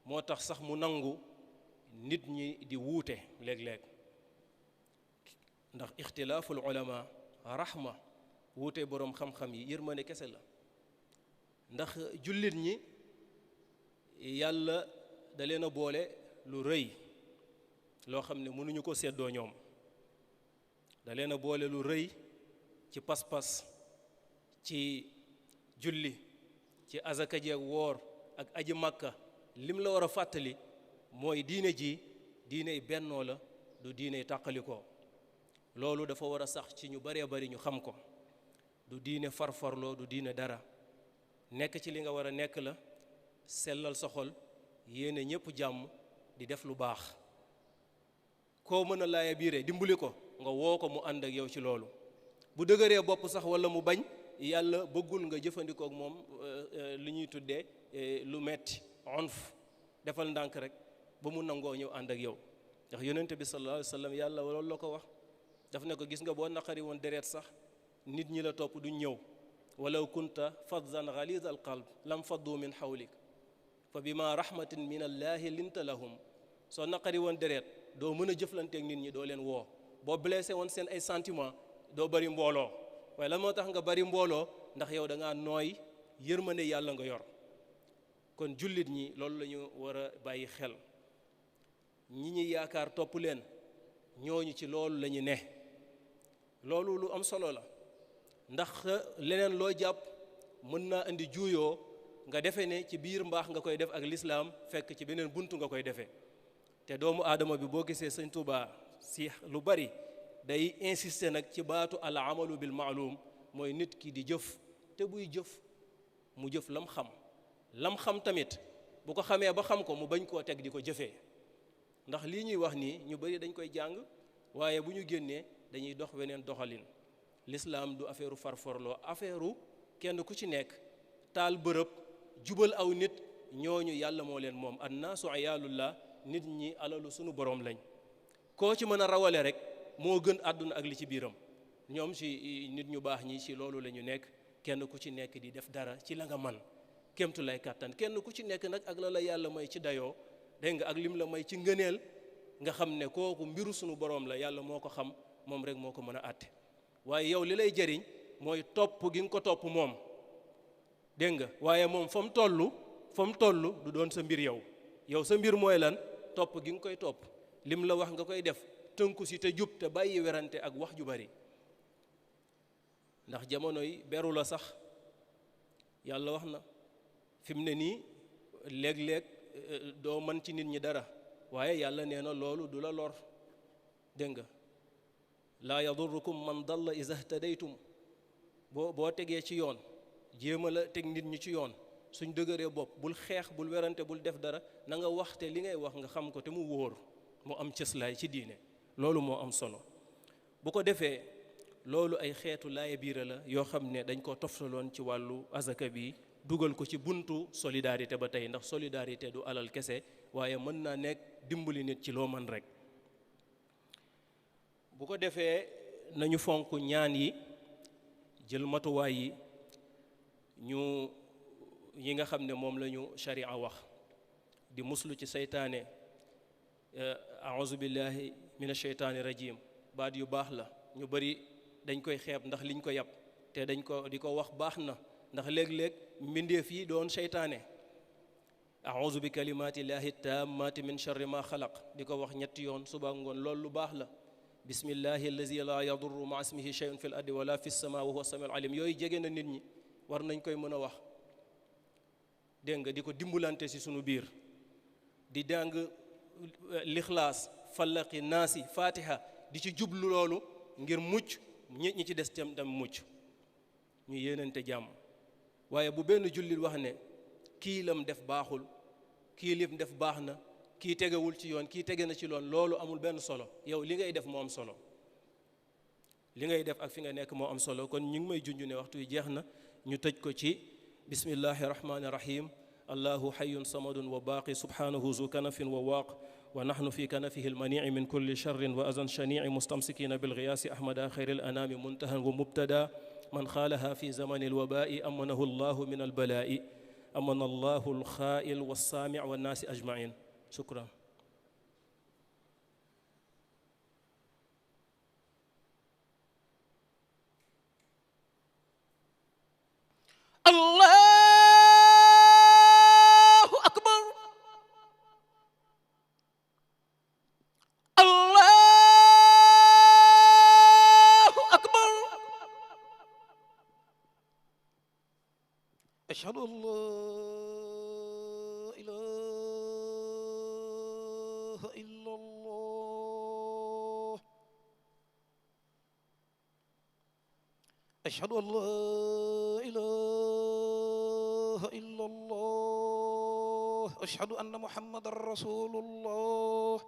moo tax sax mu nangu nit ñi di wuute léeg-léeg ndax ixtilaaful ulama rahma wuute boroom xam-xam yi yërmande kese la ndax jullit ñi yàlla da leen a boole lu rëy loo xam ne mënuñu ko seddoo ñoom da leen a boole lu rëy ci pas-pas ci julli ci azaka ji ak woor ak aji màkka lim la war a fàttali mooy diine ji diiney bennoo la du diiney tàqalikoo loolu dafa war a sax ci ñu baree bari ñu xam ko du diine farfarloo du diine dara nekk ci li nga war a nekk la sellal sa xol yéene ñëpp jàmm di def lu baax koo mën a laaya biire dimbali ko nga woo ko mu ànd ak yow ci loolu bu dëgëree bopp sax walla mu bañ yàlla bëggul nga jëfandikoo ak moom li ñuy tuddee lu metti onf defal ndànk rek ba mu nangoo ñëw ànd ak yow ndax yonente bi sallallahu alayhi wa sallam yàlla loolu la ko wax daf ne ko gis nga boo naqari woon deret sax nit ñi la topp duñ ñëw walaw kunta faddan galiza al qalb lam faddu min hawlik fa bima rahmatin min allahi linta lahum soo naqari woon deret doo mën a jëflanteeg nit ñi doo leen woo boo blessé woon seen ay sentiment doo bari mbooloo waaye lan moo tax nga bari mbooloo ndax yow da ngaa nooy yërmande yàlla nga yor kon jullit ñi loolu la ñu war a bàyyi xel ñi ñi yaakaar topp leen ñooñu ci loolu la ñu ne loolu lu am solo la ndax leneen loo jàpp mën naa indi juuyoo nga defe ne ci biir mbaax nga koy def ak lislaam fekk ci beneen buntu nga koy defee te doomu aadama bi boo gisee sëñ Tuubaa si lu bari day insister nag ci baatu al amalu bil maalum mooy nit ki di jëf te buy jëf mu jëf lam xam tamit bu ko xamee ba xam ko mu bañ koo teg di ko jëfee ndax lii ñuy wax nii ñu bari dañ koy jàng waaye bu ñu génnee dañuy dox weneen doxalin l'islam du affaire farforloo affaire kenn ku ci nekk taal bërëb jubal aw nit ñooñu yàlla moo leen moom annaasu ayaalullah nit ñi alalu sunu borom lañ koo ci mën a rawale rek moo gën àdduna ak li ci biiram ñoom ci nit ñu baax ñi ci loolu la ñu nekk kenn ku ci nekk di def dara ci la nga man kémtu lay kàttan kenn ku ci nekk nag ak la yàlla may ci dayoo dégg nga ak lim la may ci ngëneel nga xam ne kooku mbiru sunu borom la yàlla moo ko xam moom rek moo ko mën a àtte waaye yow li lay jëriñ mooy topp gi nga ko topp moom dégg nga waaye moom fa mu toll du doon sa mbir yow sa mbir mooy lan topp gi nga koy topp lim la wax nga koy def tënku si te jub te bàyyi werante ak wax ju bari ndax jamono yi beru la sax yàlla wax na fi mu ne nii léeg-léeg doo mën ci nit ñi dara waaye yàlla nee na loolu du la lor dégg nga laa yadurrukum man dalla iza htadaytum boo tegee ci yoon jéema la teg nit ñi ci yoon suñ dëgëree bopp bul xeex bul werante bul def dara na nga wax te li ngay wax nga xam ko te mu wóor mu am cëslaay ci diine loolu moo am solo bu ko defee loolu ay xeetu laaye biira la yoo xam ne dañ ko toftaloon ci wàllu azaka bi dugal ko ci buntu solidarité ba tey ndax solidarité du alal kese waaye mën naa nekk dimbali nit ci loo mën rek bu ko defee nañu fonk ñaan yi jël matuwaay yi yi nga xam ne moom la ñu sharia wax di muslu ci seytaane a'uzu billahi mina sheytaani rajim baat yu baax la ñu bari dañ koy xeeb ndax liñ ko yàpp te dañ ko di ko wax baax na ndax léeg-léeg mbindeef yi doon seytaane a'uzu bi kalimatillahi tammati min sharri ma xalaq di ko wax ñetti yoon suba ngoon loolu lu baax la bismillahi allazi la yadurru ma ismihi shay'un fil ardi wala fis samaa wa huwa samiul alim yooyu jege na nit ñi war nañ koy mën a wax dégg nga di ko dimbalante ci sunu biir di jàng lixlaas falaqi naasi fatiha di ci jublu loolu ngir mucc ñi ci des tam mucc ñu yéenante jàmm waaye bu benn jullit wax ne kii lam def baaxul kii lim def baax na kii tegewul ci yoon kii tege na ci loon loolu amul benn solo yow li ngay def moo am solo li ngay def ak fi nga nekk moo am solo. kon ñu ngi may junj ne waxtu wi jeex na, ñu tëj ko ci bismillahi rahmani rahim. allahu hayyun samadun wa baaqi subhanahu zu kanafin wa waaq wa nahnu fi kanafihi almanii min kulli sharrin wa azan shanii mustamsikina bilgiyaasi ahmada xayri alanaami muntahan wa mubtada man xaalaha fi zamani alwabai amanahu allahu min albalai amana allahu alxaail walsaamic wannaasi ajmain. shukran. Allahu akbar. Allahu akbar. Ashhadu an la ilaha illa Allah. Ashhadu an la ilaha illa Allah. Ashhadu anna Muhammadan Rasulullah.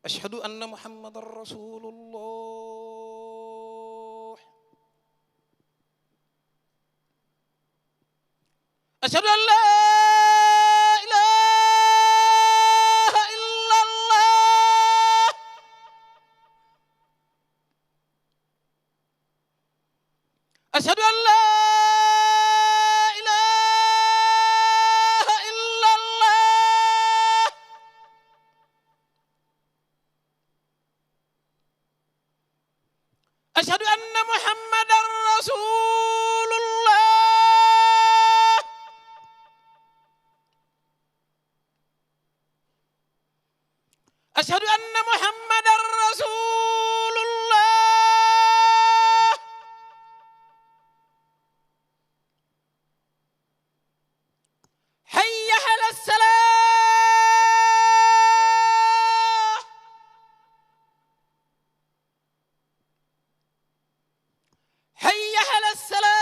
Ashhadu anna Muhammadan Rasulullah. Ashhadu an la ilaha illa Allah. Ashhadu an la ilaha illa Allah. Ashhadu anna Muhammadan Rasulullah. Ashhadu anna Muhammadan Rasulullah. Hayya ala salah. Hayya ala salah.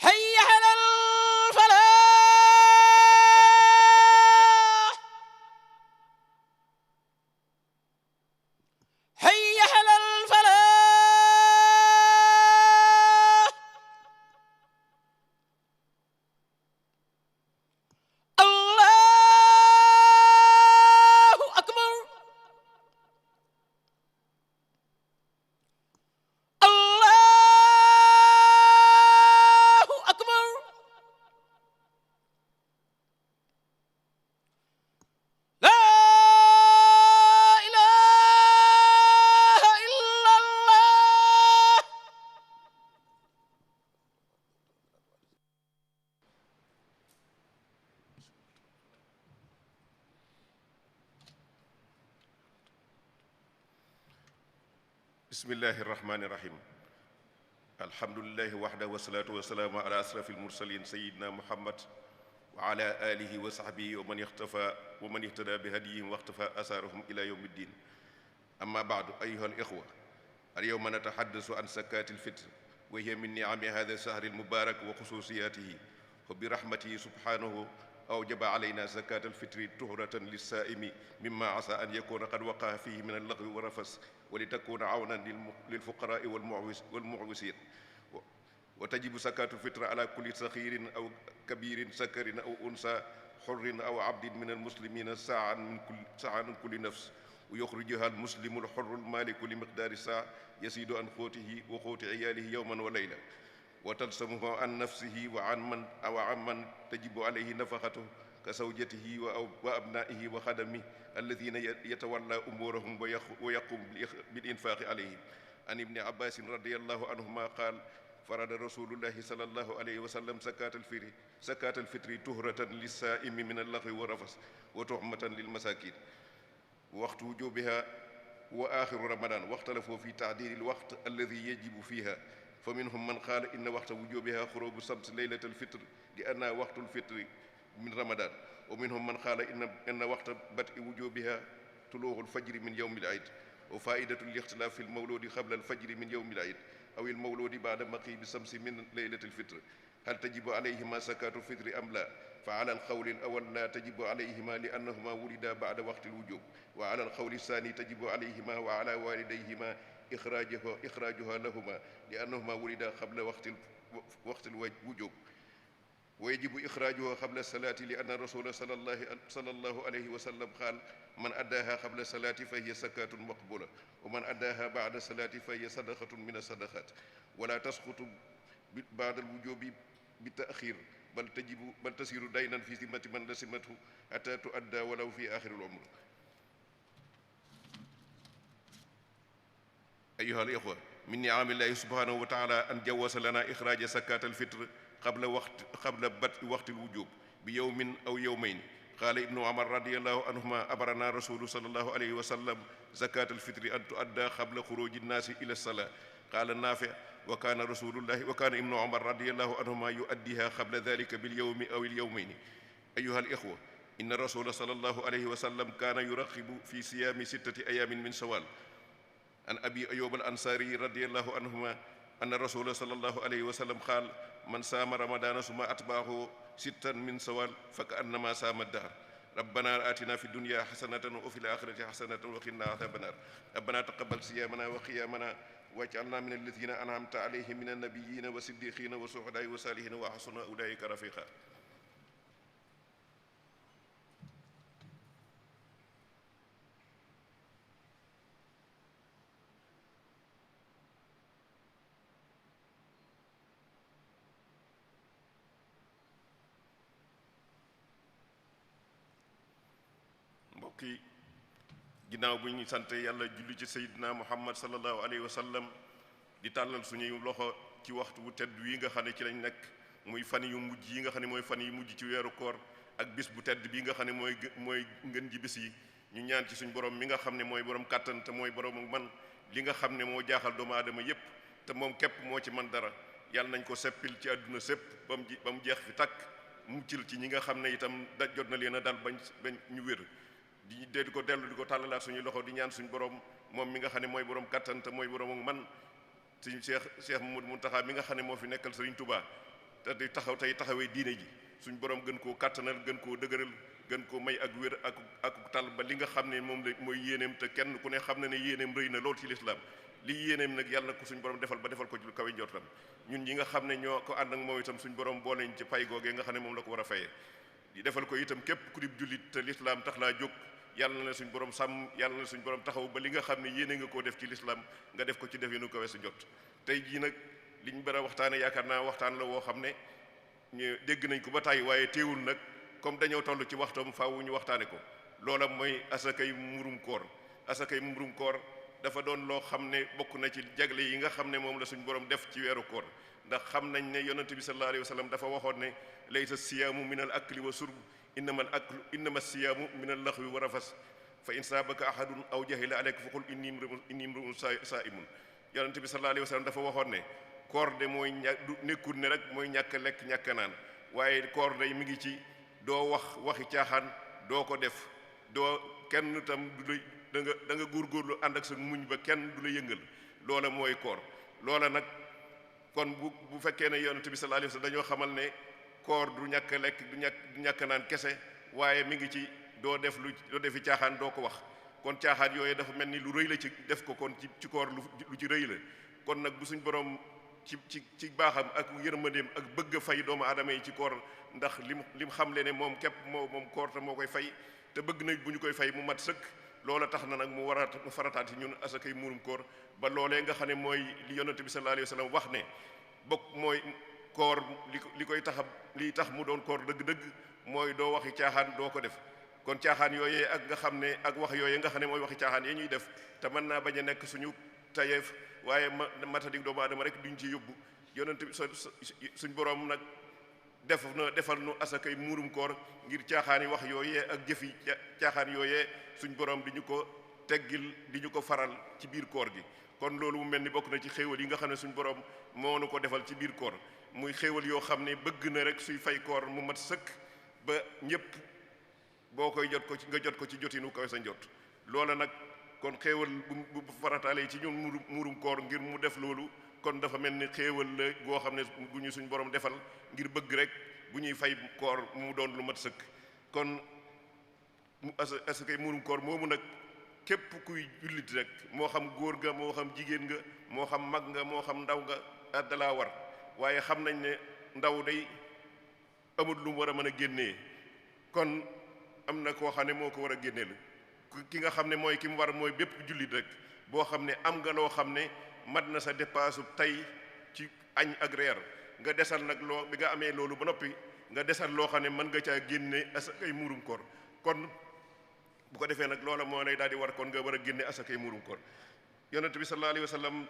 Hayya ala al-falah. Hayya ala al-falah. Allahu akbar. Allahu akbar. La ilaha illa Allah. bismillahi irrahmani irrahim alhamdulilahi waxda wasalaatu wasalaamu ala asrafi almursalin sayidina muhammad wa ala alihi wa sahbihi wa man ixtafa wa man ihtada bi hadiyihim waxtafa asaarahum ila yawmi ddin amma baadu ayuha alixwa alyawma natahaddasu an zakati alfitr wa hiya min niami hada alshahri almubarak wa xususiyatihi wa bi rahmatihi subhanahu awjaba alayna zakata alfitri tuhratan lissaimi mima asa an yakuna qad waqaa fihi min allaghwi wa rafas wa litakuna awnan lilfuqarai walmu'wisin wa tajibu zakatu alfitri ala kulli saghirin aw kabirin sakarin aw unsa hurrin aw abdin min almuslimina sa'an min kulli nafs wa yukhrijuha almuslimu alhurru almaliku limiqdari sa' yasidu an quwwatihi wa quwwati iyalihi yawman wa layla wa talsamuhu an nafsihi wa amman tajibu alayhi nafaqatuhu ka zawjatihi wa abnaihi wa xadamihi alladina yatawalla umurahum wa yaqum bil infaqi alayhim an ibni abbasin radiyallahu anhuma qaal farada rasulullahi sallallahu alayhi wa sallam zakat alfitri tuhratan lissaimi min allaghwi wa rafas wa tuhmatan lilmasakin waqtu wujubiha wa akhiru ramadan waxtalafu fi ta'dil alwaqt alladhi yajibu fiha فمنهم من قال إن وقت وجوبها خروج الشمس ليلة الفطر لأنها وقت الفطر من رمضان ومنهم من قال إن وقت بدء وجوبها طلوع الفجر من يوم العيد وفائدة الاختلاف في المولود قبل الفجر من يوم العيد أو المولود بعد مغيب الشمس من ليلة الفطر هل تجب عليهما زكاة الفطر أم لا؟ فعلى القول الأول لا تجب عليهما لأنهما ولدا بعد وقت الوجوب، وعلى القول الثاني تجب عليهما وعلى والديهما إخراجها لهما لأنهما ولدا قبل وقت الوجوب، ويجب إخراجها قبل الصلاة لأن الرسول صلى الله عليه وسلم قال: من أداها قبل الصلاة فهي زكاة مقبولة، ومن أداها بعد الصلاة فهي صدقة من الصدقات، ولا تسقط بعد الوجوب بالتأخير، بل تسير دينا في ذمة من لزمته حتى تؤدى ولو في آخر العمر. أيها الإخوة، من نعم الله سبحانه وتعالى أن جوز لنا إخراج زكاة الفطر قبل بدء وقت الوجوب بيوم أو يومين. قال ابن عمر رضي الله عنهما: أمرنا رسول صلى الله عليه وسلم زكاة الفطر أن تؤدى قبل خروج الناس إلى الصلاة. قال النافع: وكان ابن عمر رضي الله عنهما يؤديها قبل ذلك باليوم أو اليومين. أيها الإخوة، إن الرسول صلى الله عليه وسلم كان يرغب في صيام 6 أيام من شوال. عن أبي أيوب الأنصاري رضي الله عنهما أن الرسول صلى الله عليه وسلم قال: من صام رمضان ثم أتبعه 6 من شوال فكأنما صام الدهر. ربنا آتنا في الدنيا حسنة وفي الآخرة حسنة وقنا عذاب النار. ربنا تقبل صيامنا وقيامنا واجعلنا من الذين أنعمت عليهم من النبيين والصديقين والشهداء والصالحين وحسن أولئك رفيقا. mbokk yi, ginnaaw bu ñu sant yàlla julli ci Seydina Muhammad sallallahu alayhi wa sallam, di tàllal suñuy loxo ci waxtu bu tedd wi nga xam ne ci lañ nekk, muy fan yu mujj yi nga xam ne mooy fan yu mujj ci weeru koor, ak bis bu tedd bi nga xam ne mooy ngën ji bis yi. ñu ñaan ci suñ borom mi nga xam ne mooy borom kàttan te mooy borom man li nga xam ne moo jaaxal doomu aadama yépp te moom képp moo ci man dara, yàlla nañ ko seppil ci àdduna sépp ba mu jeex fi tàkk, muccil ci ñi nga xam ne itam jot na leen a dal bañ ñu wér. di ko tàllalaat suñuy loxo di ñaan suñu borom moom mi nga xam ne mooy borom kattan te mooy borom man suñu Cheikh Mountakha mi nga xam ne moo fi nekkal Serigne Touba te di taxawee diine ji, suñu borom gën koo kattanal, gën koo dëgëral, gën koo may ak wér ak tal ba li nga xam ne moom la mooy yéeneem, te kenn ku ne xam na ne yéeneem rëy na lool ci lislaam. li yéeneem nag yàlla na ko suñu borom defal ko ci lu kawe njortam. ñun ñi nga xam ne ñoo ko ànd ak moom itam suñu borom boole ñu ci pay googee nga xam ne moom la ko war a fayee. di defal ko itam képp ku di jullit te lislaam tax laa jóg, yàlla na suñu borom sàmm, yàlla na suñu borom taxaw ba li nga xam ne yéene nga koo def ci lislaam nga def ko ci def yéenu ko weesu jot. tey jii nag liñ bëra waxtaane yaakaar naa waxtaan la woo xam ne dégg nañ ko ba tàyyi, waaye teewul nag comme dañoo toll ci waxtoom faaw ñu waxtaane ko. loola mooy asakay murum koor. asakay murum koor dafa doon loo xam ne bokk na ci jagle yi nga xam ne moom la suñu borom def ci weeru koor, ndax xam nañ ne yonent bi sallallahu alayhi wa sallam dafa waxoon ne laysa siyaamu min al akli wa surb innama siyaamu min al laxwi wa rafas fa in saabaka ahadun aw jahila aleyka fa qul inni imru'un saa'imun. yonent bi sallallahu alayhi wa sallam dafa waxoon ne koor de mooy nekkul ne rek mooy ñàkk lekk ñàkk naan, waaye koor day mi ngi ci doo waxi caaxaan, doo ko def, doo kenn tam du la da nga góorgóorlu ànd ak sa muñ ba kenn du la yëngal. loola mooy koor. loola nag kon bu fekkee ne yonent bi sallallahu alayhi wa sallam dañoo xamal ne koor du ñàkk lekk du ñàkk naan kese, waaye mi ngi ci doo defi caaxaan, doo ko wax. kon caaxaan yooyu dafa mel ni lu rëy la ci def ko kon ci koor lu ci rëy la. kon nag bu suñ borom ci baaxam ak yërmandeem ak bëgg a fay doomu aadama yi ci koor, ndax lim xam le ne moom képp moom koor te moo koy fay, te bëgg na bu ñu koy fay mu mat sëkk. loola tax na nag mu farataat ci ñun asakay muurum koor, ba loolee nga xam ne mooy li yonent bi sallallahu alayhi wa sallam wax ne bokk mooy koor li tax mu doon koor dëgg-dëgg mooy doo waxi caaxaan, doo ko def. kon caaxaan yooyee ak nga xam ne ak wax yooyee nga xam ne mooy waxi caaxaan yi ñuy def te mën naa bañ a nekk suñu tayeef, waaye matadik doomu aadama rek duñ ci yóbbu. yonent bi suñ borom nag defal nu asakay muurum koor ngir caaxaan yi wax yooyee ak jëfi caaxaan yooyee suñ borom di ñu ko teggil, di ñu ko faral ci biir koor gi. kon loolu mu mel ni bokk na ci xéewal yi nga xam ne suñ borom moo nu ko defal ci biir koor, muy xéewal yoo xam ne bëgg na rek suy fay koor mu mat sëkk ba ñépp boo koy jot ko ci jotinu kawe sa njot. loola nag kon xéewal bu farataalee ci ñun muurum koor ngir mu def loolu kon dafa mel ni xéewal la goo xam ne gu ñu suñ borom defal ngir bëgg rek bu ñuy fay koor mu doon lu mat sëkk. kon mu asakay muurum koor moomu nag képp kuy jullit rek moo xam góor nga moo xam jigéen nga moo xam mag nga moo xam ndaw nga dalaa war. waaye xam nañ ne ndaw day amul lu mu war a mën a génnee, kon am na koo xam ne moo ko war a génneel. ki nga xam ne mooy ki mu war mooy bépp jullit rek boo xam ne am nga loo xam ne mat na sa dépense tey ci añ ak reer nga desal nag loo bi nga amee loolu ba noppi nga desal loo xam ne mën nga caa génne asakay muurum koor. kon bu ko defee nag loola moo lay daal di war kon nga war a génne asakay muurum koor. yonent bi sallallahu alayhi wa sallam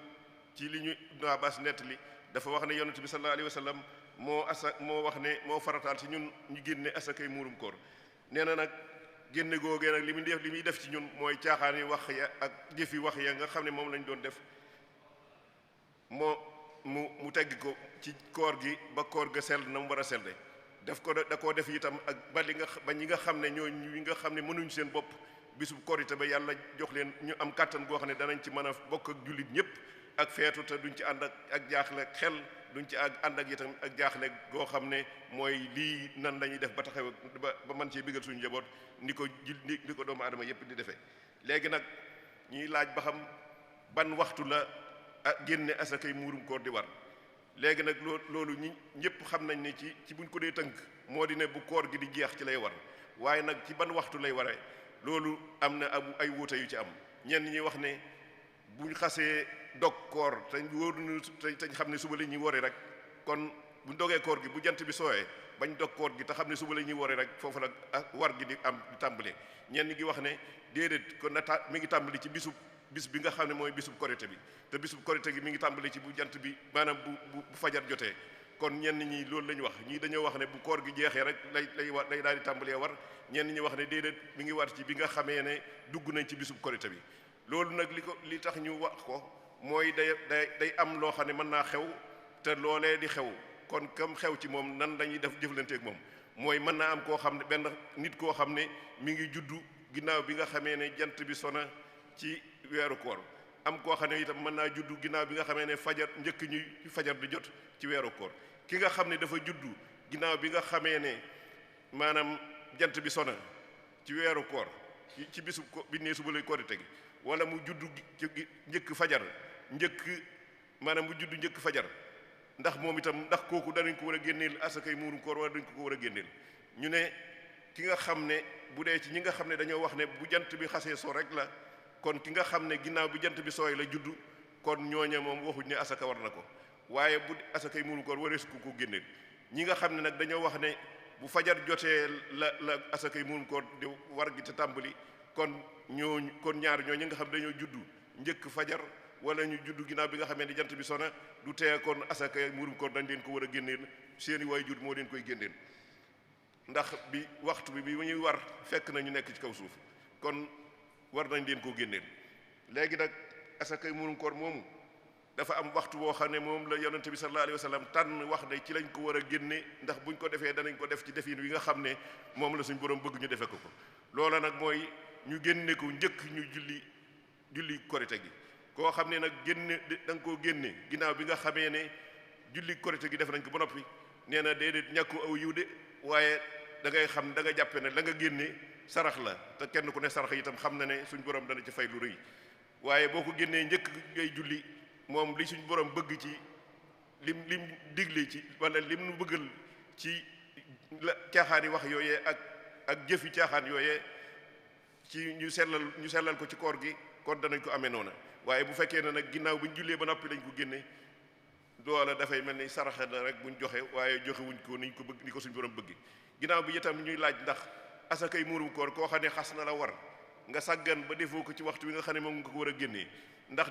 ci li ñu Ibnu Abbas nettali dafa wax ne yonent bi sallallahu alayhi wa sallam moo wax ne moo farataal ci ñun ñu génne asakay muurum koor. nee na nag génne googee nag li muy def ci ñun mooy caaxaan yi wax ya ak jëf yi wax ya nga xam ne moom lañ doon def mu tegg ko ci koor gi ba koor ga sell na mu war a selle def ko da koo def itam ak ba ñi nga xam ne ñi nga xam ne mënuñ seen bopp bisub korite ba yàlla jox leen ñu am kàttan goo xam ne danañ ci mën a bokk ak jullit ñëpp ak feetu te duñ ci ànd ak jaaxle xel duñ ci ànd ak itam ak jaaxle goo xam ne mooy lii nan lañuy def ba taxaw ba mën cee bigal suñu njaboot ni ko doomu aadama yëpp di defee. léegi nag ñuy laaj ba xam ban waxtu la génne asakay muurum koor di war. léegi nag loolu ñëpp xam nañ ne ci buñ ko dee tënk moo di ne bu koor gi di jeex ci lay war, waaye nag ci ban waxtu lay waree loolu am na ay wuute yu ci am. ñenn ñi wax ne buñ xasee dog koor te wóor te xam ne suba la ñuy wori rek kon buñ dogee koor gi bu jant bi sooyee bañ dog koor gi te xam ne suba la ñuy wori rek foofu nag war gi di tàmbalee. ñenn gi wax ne déedéet kon mi ngi tàmbali ci bis bi nga xam ne mooy bisub korite bi te bisub korite gi mi ngi tàmbali ci bu jant bi maanaam bu fajar jotee. kon ñenn ñi loolu la ñu wax, ñii dañoo wax ne bu koor gi jeexee rek lay daal di tàmbalee war. ñenn ñi wax ne déedéet mi ngi war ci bi nga xamee ne dugg nañ ci bisub korite bi. loolu nag li tax ñu wax ko mooy day am loo xam ne mën naa xew te loolee di xew kon kam xew ci moom nan lañuy def jëflanteeg moom. mooy mën naa am koo xam ne benn nit koo xam ne mi ngi juddu ginnaaw bi nga xamee ne jant bi sona ci weeru koor, am koo xam ne itam mën naa juddu ginnaaw bi nga xamee ne njëkk ñuy fajar di jot ci weeru koor. ki nga xam ne dafa juddu ginnaaw bi nga xamee ne maanaam jant bi sona ci weeru koor ci bisu bi ne suba lay korite gi wala mu juddu njëkk fajar maanaam mu juddu njëkk fajar ndax moom itam ndax kooku danañ ko war a génneel asakay muurum koor wala dañ ko war a génneel. ñu ne ki nga xam ne bu dee ci ñi nga xam ne dañoo wax ne bu jant bi xasee so rek la kon ki nga xam ne ginnaaw bi jant bi sooy la juddu kon ñooñe moom waxuñ ne asaka war na ko, waaye bu asakay muurum koor warees ko génneel. ñi nga xam ne nag dañoo wax ne bu fajar jotee la asakay muurum koor di war gi te tàmbali kon ñaar ñooñu nga xam dañoo juddu njëkk fajar wala ñu juddu ginnaaw bi nga xamee ne jant bi sona du tee kon asakay muurum koor dañ leen ko war a génneel, seeni waajur moo leen koy génneel. ndax bi waxtu bi ñuy war fekk na ñu nekk ci kaw suuf kon war nañ leen koo génneel. léegi nag asakay muurum koor moomu dafa am waxtu boo xam ne moom la yonente bi sallallahu alayhi wa sallam tànn wax ne ci lañ ko war a génne ndax buñ ko defee danañ ko def ci defin wi nga xam ne moom la suñ borom bëgg ñu defe ko loola nag mooy ñu génne ko njëkk ñu julli korite gi. koo xam ne nag da nga koo génne ginnaaw bi nga xamee ne julli korite gi def nañ ko ba noppi nee na déedéet ñàkku aw yiw de waaye da nga jàppe ne la nga génne sarax la te kenn ku ne sarax itam xam na ne suñ borom dana ci fay lu rëy. waaye boo ko génnee njëkk ngay julli moom li suñ borom bëgg ci lim digle ci wala lim nu bëggal ci la caaxaan yi wax yooyee ak jëfi caaxaan yooyee ci ñu sellal ko ci koor gi kon danañ ko amee noona. waaye bu fekkee ne nag ginnaaw buñ jullee ba noppi lañ ko génne loola dafay mel ni saraxa la rek buñ joxe waaye joxe wuñ ko niñ ko bëgg ni ko suñ borom bëgg. ginnaaw bi itam ñuy laaj ndax asakay muurum koor koo xam ne xas na la war nga sàggan ba defoo ko ci waxtu wi nga xam ne moom nga ko war a génnee ndax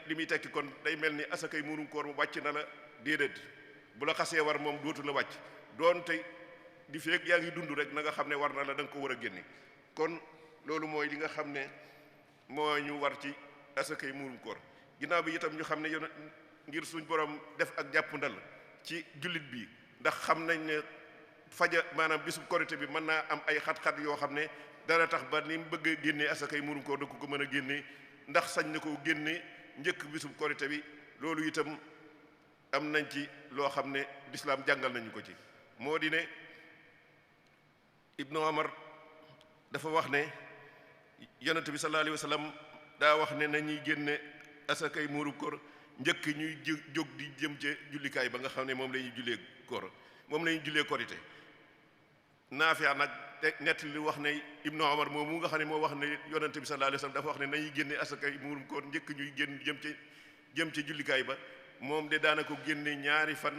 li muy tekki kon day mel ni asakay muurum koor mu wàcc na la déedéet. bu la xasee war moom dootu la wàcc doonte di feek yaa ngi dund rek na nga xam ne war na la da nga ko war a génne. kon loolu mooy li nga xam ne moo ñu war ci asakay muurum koor. ginnaaw bi itam ñu xam ne ngir suñ borom def ak jàppandal ci jullit bi ndax xam nañ ne maanaam bisub korité bi mën naa am ay xat-xat yoo xam ne dana tax ba ni mu bëgg a génnee asakay muurum koor da ko mën a génne ndax sañ na ko génne njëkk bisub korité bi. loolu itam am nañ ci loo xam ne lislaam jàngal nañu ko ci moo di ne Ibnu Omar dafa wax ne yonent bi sallallahu alayhi wa sallam daa wax ne nañuy génne asakay muuru koor njëkk ñuy jóg di jëm ca jullikaay ba nga xam ne moom la ñuy jullee koor moom la ñuy jullee korite Naafi nag te nett li wax ne Ibnu Omar moom mu nga xam ne moo wax ne yonent bi sallallahu alayhi wa sallam dafa wax ne nañuy génne asakay muurum koor njëkk ñuy génn jëm ca jullikaay ba moom de daana ko génne ñaari fan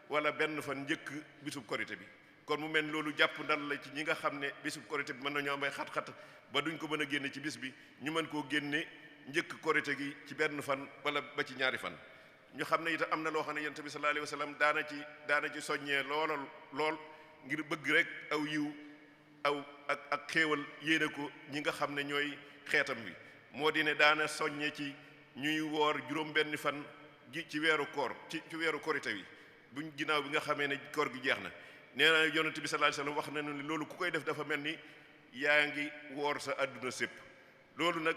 wala benn fan njëkk bisub korite bi kon mu mel loolu jàpp ndal la ci ñi nga xam ne bisub korite bi mën nañoo am ay xat-xat ba duñ ko mën a génne ci bis bi ñu mën koo génne njëkk korite gi ci benn fan wala ba ci ñaari fan ñu xam ne itam am na loo xam ne yonent bi sallallahu alayhi wa sallam daana ci soññee lool ngir bëgg rek aw yiw aw ak xéewal yéene ko ñi nga xam ne ñooy xeetam wi moo di ne daana soññe ci ñuy woor juróom benn fan ci weeru koor ci weeru korite wi buñ ginnaaw bi nga xamee ne koor gi jeex na nee na yonent bi sallallahu alayhi wa sallam wax na ne loolu ku koy def dafa mel ni yaa ngi woor sa àdduna sépp loolu nag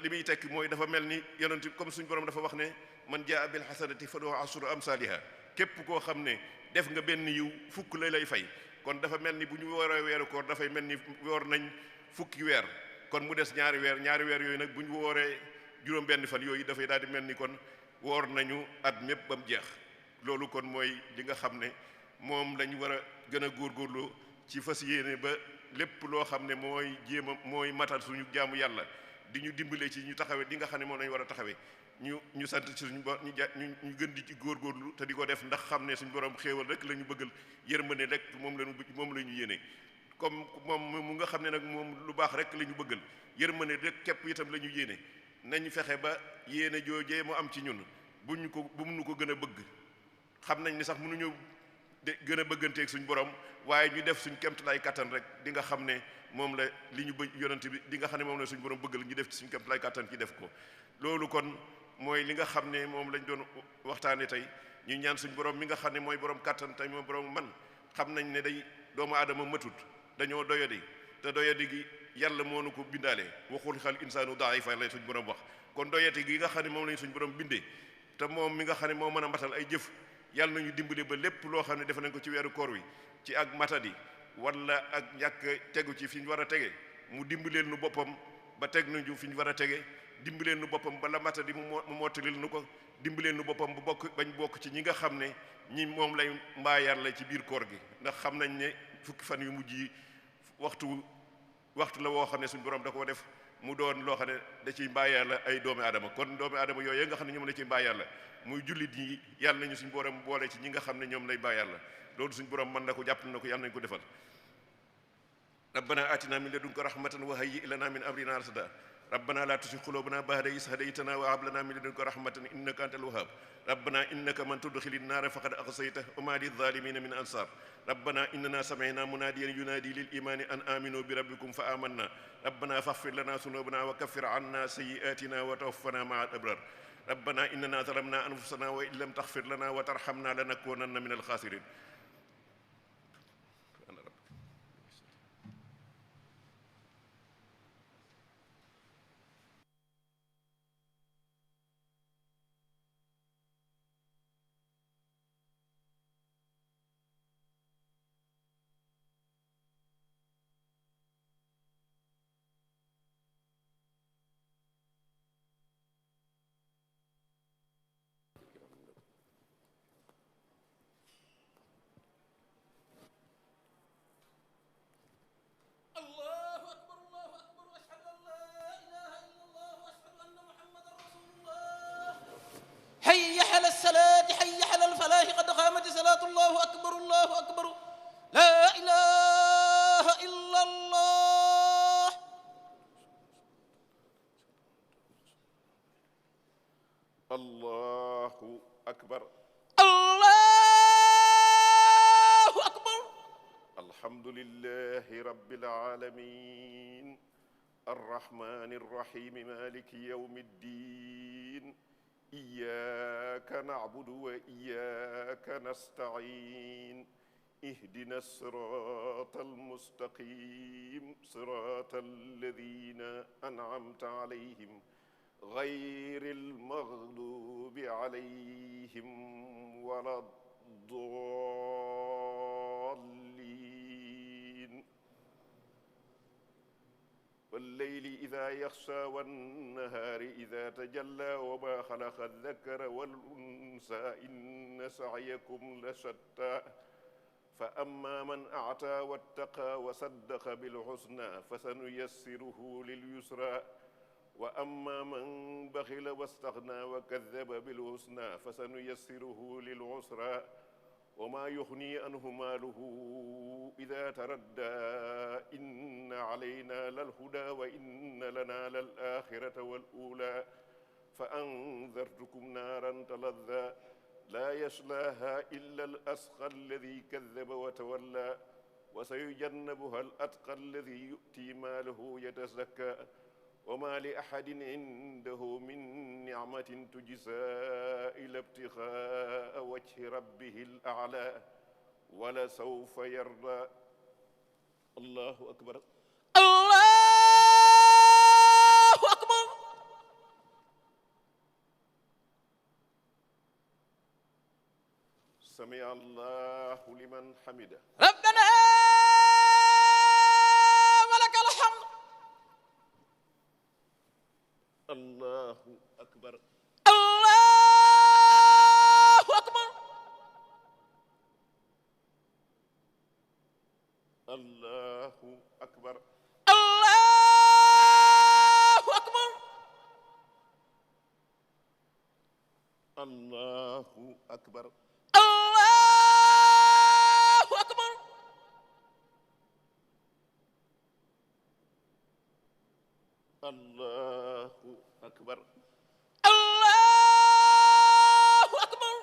li muy tekki mooy dafa mel ni yonent bi comme suñu borom dafa wax ne man jaa bil hasanati falahu ashru amsaliha képp koo xam ne def nga benn yiw fukk lay fay kon dafa mel ni bu ñu wooree weeru koor dafay mel ni woor nañ fukki weer kon mu des ñaari weer yooyu nag bu ñu wooree juróom benn fan yooyu dafay daal di mel ni kon woor nañu at mépp ba mu jeex loolu kon mooy li nga xam ne moom lañ war a gën a góorgóorlu ci fas yéene ba lépp loo xam ne mooy matal suñu jaamu yàlla di ñu dimbale ci ñu taxawe di nga xam ne moom lañu war a taxawe ñu sant ci suñu ñu gën di ci góorgóorlu te di ko def ndax xam ne suñu borom xéewal rek la ñu bëggal yërmande rek moom la ñu yéene comme moom mu nga xam ne nag moom lu baax rek la ñu bëggal yërmande rek képp itam la ñu yéene nañ fexe ba yéene joojee mu am ci ñun bu mu nu ko gën a bëgg xam nañ ni sax mënuñu gën a bëgganteeg suñu borom waaye ñu def suñ kemtalaay kattan rek di nga xam ne moom la li ñu bëgg yonent bi di nga xam ne moom la suñu borom bëggal ñu def ci suñ kemtalaay kattan ci def ko loolu kon mooy li nga xam ne moom lañ doon waxtaane tey ñu ñaan suñu borom mi nga xam ne mooy borom kattan tey mooy borom man xam nañ ne day doomu aadama matut dañoo doyadi te doyadi gi yàlla moo nu ko bindaalee waxul xal insaanu daifa lay suñu borom wax kon doyati gi nga xam ne moom lañ suñu borom bindee te moom mi nga xam ne moo mën a matal ay jëf yàlla nañu dimbale ba lépp loo xam ne def nañ ko ci weeru koor wi ci ak matadi wala ak ñàkk tegu ci fi ñu war a tege mu dimbaleel nu boppam ba teg nañu fi ñu war a tege dimbaleel nu boppam ba la matadi mu mottalil nu ko dimbaleel nu boppam bu bañ bokk ci ñi nga xam ne ñi moom lay mbaa yàlla ci biir koor gi ndax xam nañ ne fukki fan yu mujj yi waxtu la woo xam ne suñu borom da koo def mu doon loo xam ne da ciy mbaa yàlla ay doomi aadama kon doomi aadama yooyu nga xam ne ñoom la ciy mbaa yàlla muy jullit yi yàlla nañu suñu borom boole ci ñi nga xam ne ñoom lay mbaa yàlla loolu suñu borom mën na ko jàpp na ko yàlla nañu ko defal rabbana atina min ladunka rahmatan wa hayyi lana min amrina rashada rabbana la tuzigh qulubana ba'da idh hadaytana wa hab lana min ladunka rahmatan innaka antal wahhab rabbana innaka man tudkhilin nar faqad aghsaytahu wa ma lidh-dhalimin min ansar rabbana innana sami'na munadiyan yunadi lil imani an aminu bi rabbikum fa amanna rabbana faghfir lana dhunubana wa kaffir 'anna sayyi'atina wa tawaffana ma'al abrar rabbana innana zalamna anfusana wa in lam taghfir lana wa tarhamna lanakunanna minal khasirin حي على الصلاة حي على الفلاح قد قامت الصلاة الله أكبر الله أكبر لا إله إلا الله الله أكبر الله أكبر الحمد لله رب العالمين الرحمن الرحيم مالك يوم الدين إياك نعبد وإياك نستعين اهدنا الصراط المستقيم صراط الذين أنعمت عليهم غير المغضوب عليهم ولا الضالين والليل إذا يغشى والنهار إذا تجلى وما خلق الذكر والأنثى إن سعيكم لشتى فأما من أعطى واتقى وصدق بالحسنى فسنيسره لليسرى وأما من بخل واستغنى وكذب بالحسنى فسنيسره للعسرى وما يغني عنه ماله إذا تردى إن علينا للهدى وإن لنا للآخرة والأولى فأنذرتكم نارا تلظى لا يصلاها إلا الأشقى الذي كذب وتولى وسيجنبها الأتقى الذي يؤتي ماله يتزكى وما لأحد عنده من نعمة تجزى إلا ابتغاء وجه ربه الأعلى ولسوف يرضى الله أكبر الله أكبر سمع الله لمن حمده ربنا ولك الحمد الله أكبر الله أكبر الله أكبر الله أكبر الله أكبر الله أكبر الله أكبر الله أكبر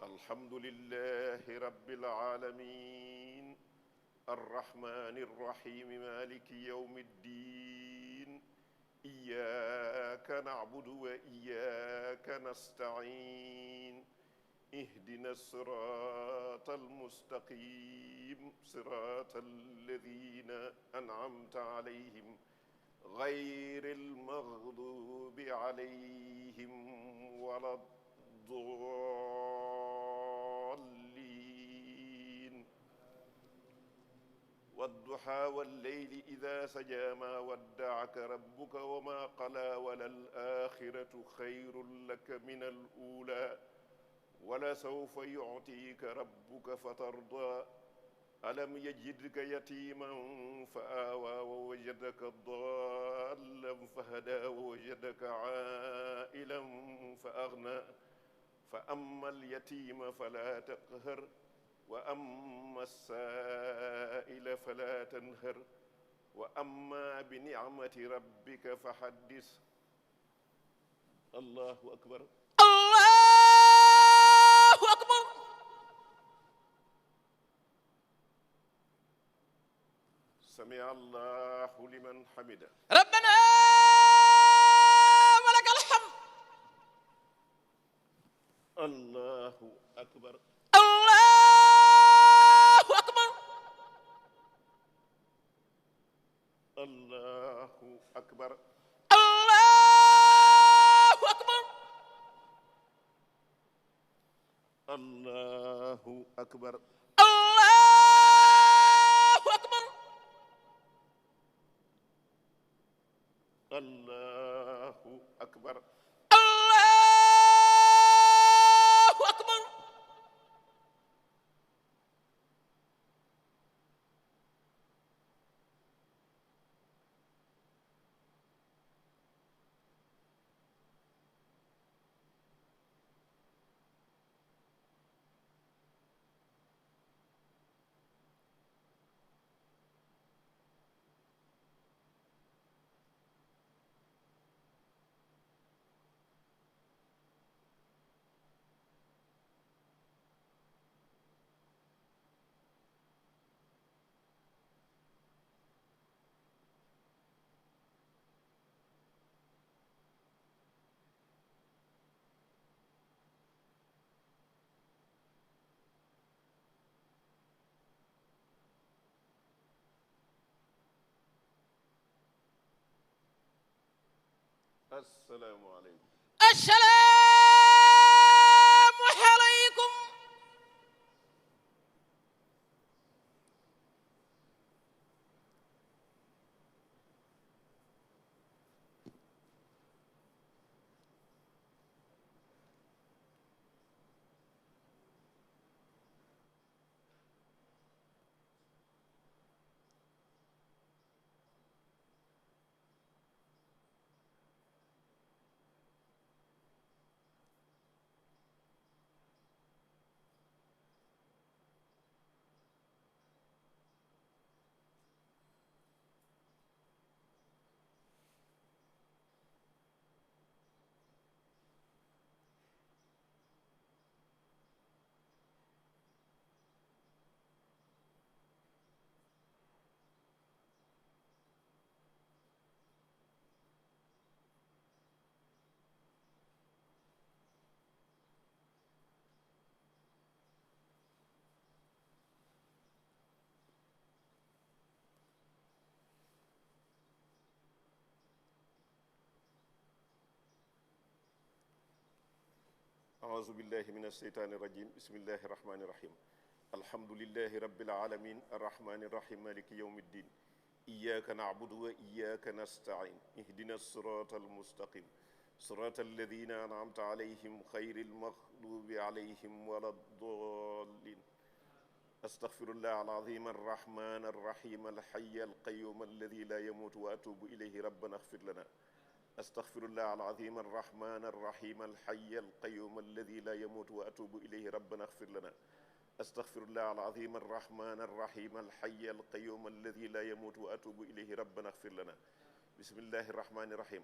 الحمد لله رب العالمين الرحمن الرحيم مالك يوم الدين إياك نعبد وإياك نستعين اهدنا الصراط المستقيم صراط الذين أنعمت عليهم غير المغضوب عليهم ولا الضالين والضحى والليل إذا سجى ما ودعك ربك وما قلى وللآخرة خير لك من الأولى ولسوف يعطيك ربك فترضى ألم يجدك يتيما فآوى ووجدك ضالا فهدى ووجدك عائلا فأغنى فأما اليتيم فلا تقهر وأما السائل فلا تنهر وأما بنعمة ربك فحدث الله أكبر الله أكبر سمع الله لمن حمده ربنا ولك الحمد الله أكبر الله أكبر الله أكبر الله أكبر الله أكبر الله الله أكبر أكبر الله أكبر assalaamu aleykum. assalaamu aleykum. أعوذ بالله من الشيطان الرجيم بسم الله الرحمن الرحيم الحمد لله رب العالمين الرحمن الرحيم مالك يوم الدين إياك نعبد وإياك نستعين اهدنا الصراط المستقيم صراط الذين أنعمت عليهم خير المغضوب عليهم ولا الضالين أستغفر الله العظيم الرحمن الرحيم الحي القيوم الذي لا يموت وأتوب إليه ربنا اغفر لنا أستغفر الله العظيم الرحمن الرحيم الحي القيوم الذي لا يموت وأتوب إليه ربنا اغفر لنا أستغفر الله العظيم الرحمن الرحيم الحي القيوم الذي لا يموت وأتوب إليه ربنا اغفر لنا بسم الله الرحمن الرحيم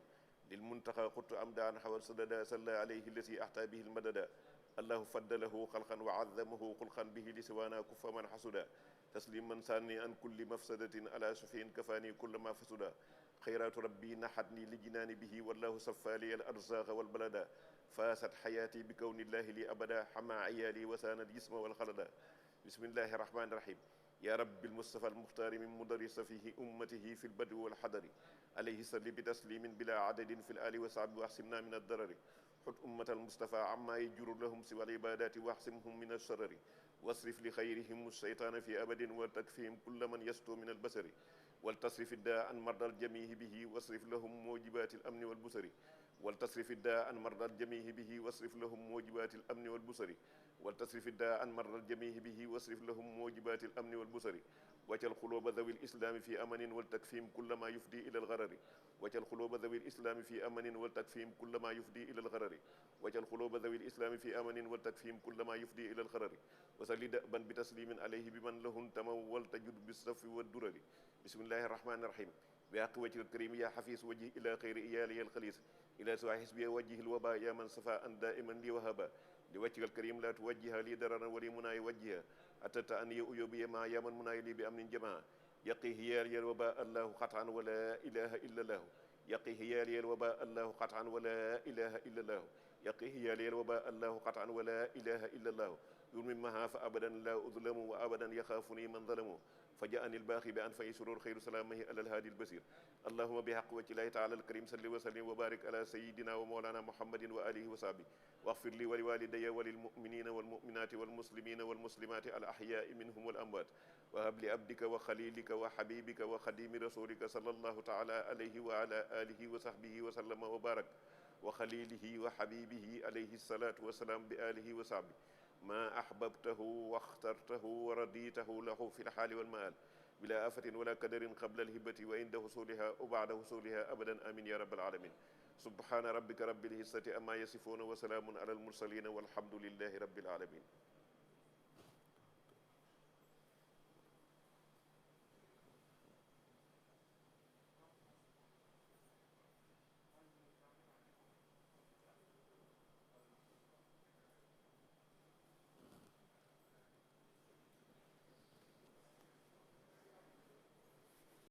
للمنتقى قلت أمدان حول سددا صلى عليه الذي أحتى به المددا الله فضله خلقا وعظمه خلقا به لسوانا كف من حسدا تسليما ثاني عن كل مفسدة على شفين كفاني كل ما فسدا خيرات ربي نحدني لجنان به والله صفى لي الأرزاق والبلدا فاست حياتي بكون الله لي أبدا حمى عيالي وسان الجسم والخلدا بسم الله الرحمن الرحيم يا رب المصطفى المختار من مدرس فيه أمته في البدو والحضر عليه صل بتسليم بلا عدد في الآل وصحبه واحسمنا من الضرر حط أمة المصطفى عما يجر لهم سوى العبادات واحسمهم من الشرر واصرف لخيرهم الشيطان في أبد وتكفيهم كل من يستو من البصر ولتصرف الداء عن مرضى الجميع به واصرف لهم موجبات الأمن والبصر ولتصرف الداء عن مرضى الجميع به واصرف لهم موجبات الأمن والبصر ولتصرف الداء عن مرضى الجميع به واصرف لهم موجبات الأمن والبصر واجعل قلوب ذوي الإسلام في أمن ولتكفيهم كل ما يفضي إلى الغرر واجعل قلوب ذوي الإسلام في أمن ولتكفيهم كل ما يفضي إلى الغرر واجعل قلوب ذوي الإسلام في أمن ولتكفيهم كل ما يفضي إلى الغرر وصل دأبا بتسليم عليه بمن له انتموا ولتجد بالصف والدرر بسم الله الرحمن الرحيم بحق وجه الكريم يا حفيظ وجه إلى خير إيالي الخليص إلى سوى حسبي وجه الوباء يا من صفاء دائما لي وهبا لوجه الكريم لا توجه لي دررا ولي مناي وجهها أتت أني أيوبي ما يا من مناي لي بأمن جماعة يقيه يالي الوباء الله قطعا ولا إله إلا الله يقيه يالي الوباء الله قطعا ولا إله إلا الله يقيه يالي الوباء الله قطعا ولا إله إلا الله يرمي معها فأبدا لا أظلم وأبدا يخافني من ظلمه فجاءني الباقي بأنفع سرور خير سلامه على الهادي البصير اللهم بحق وجه الله تعالى الكريم صل وسلم وبارك على سيدنا ومولانا محمد وآله وصحبه واغفر لي ولوالدي وللمؤمنين والمؤمنات والمسلمين والمسلمات الأحياء منهم والأموات وهب لعبدك وخليلك وحبيبك وخديم رسولك صلى الله تعالى عليه وعلى آله وصحبه وسلم وبارك وخليله وحبيبه عليه الصلاة والسلام بآله وصحبه ما أحببته واخترته ورديته له في الحال والمآل بلا آفة ولا كدر قبل الهبة وعند حصولها وبعد حصولها أبدا آمين يا رب العالمين سبحان ربك رب العزة أما يصفون وسلام على المرسلين والحمد لله رب العالمين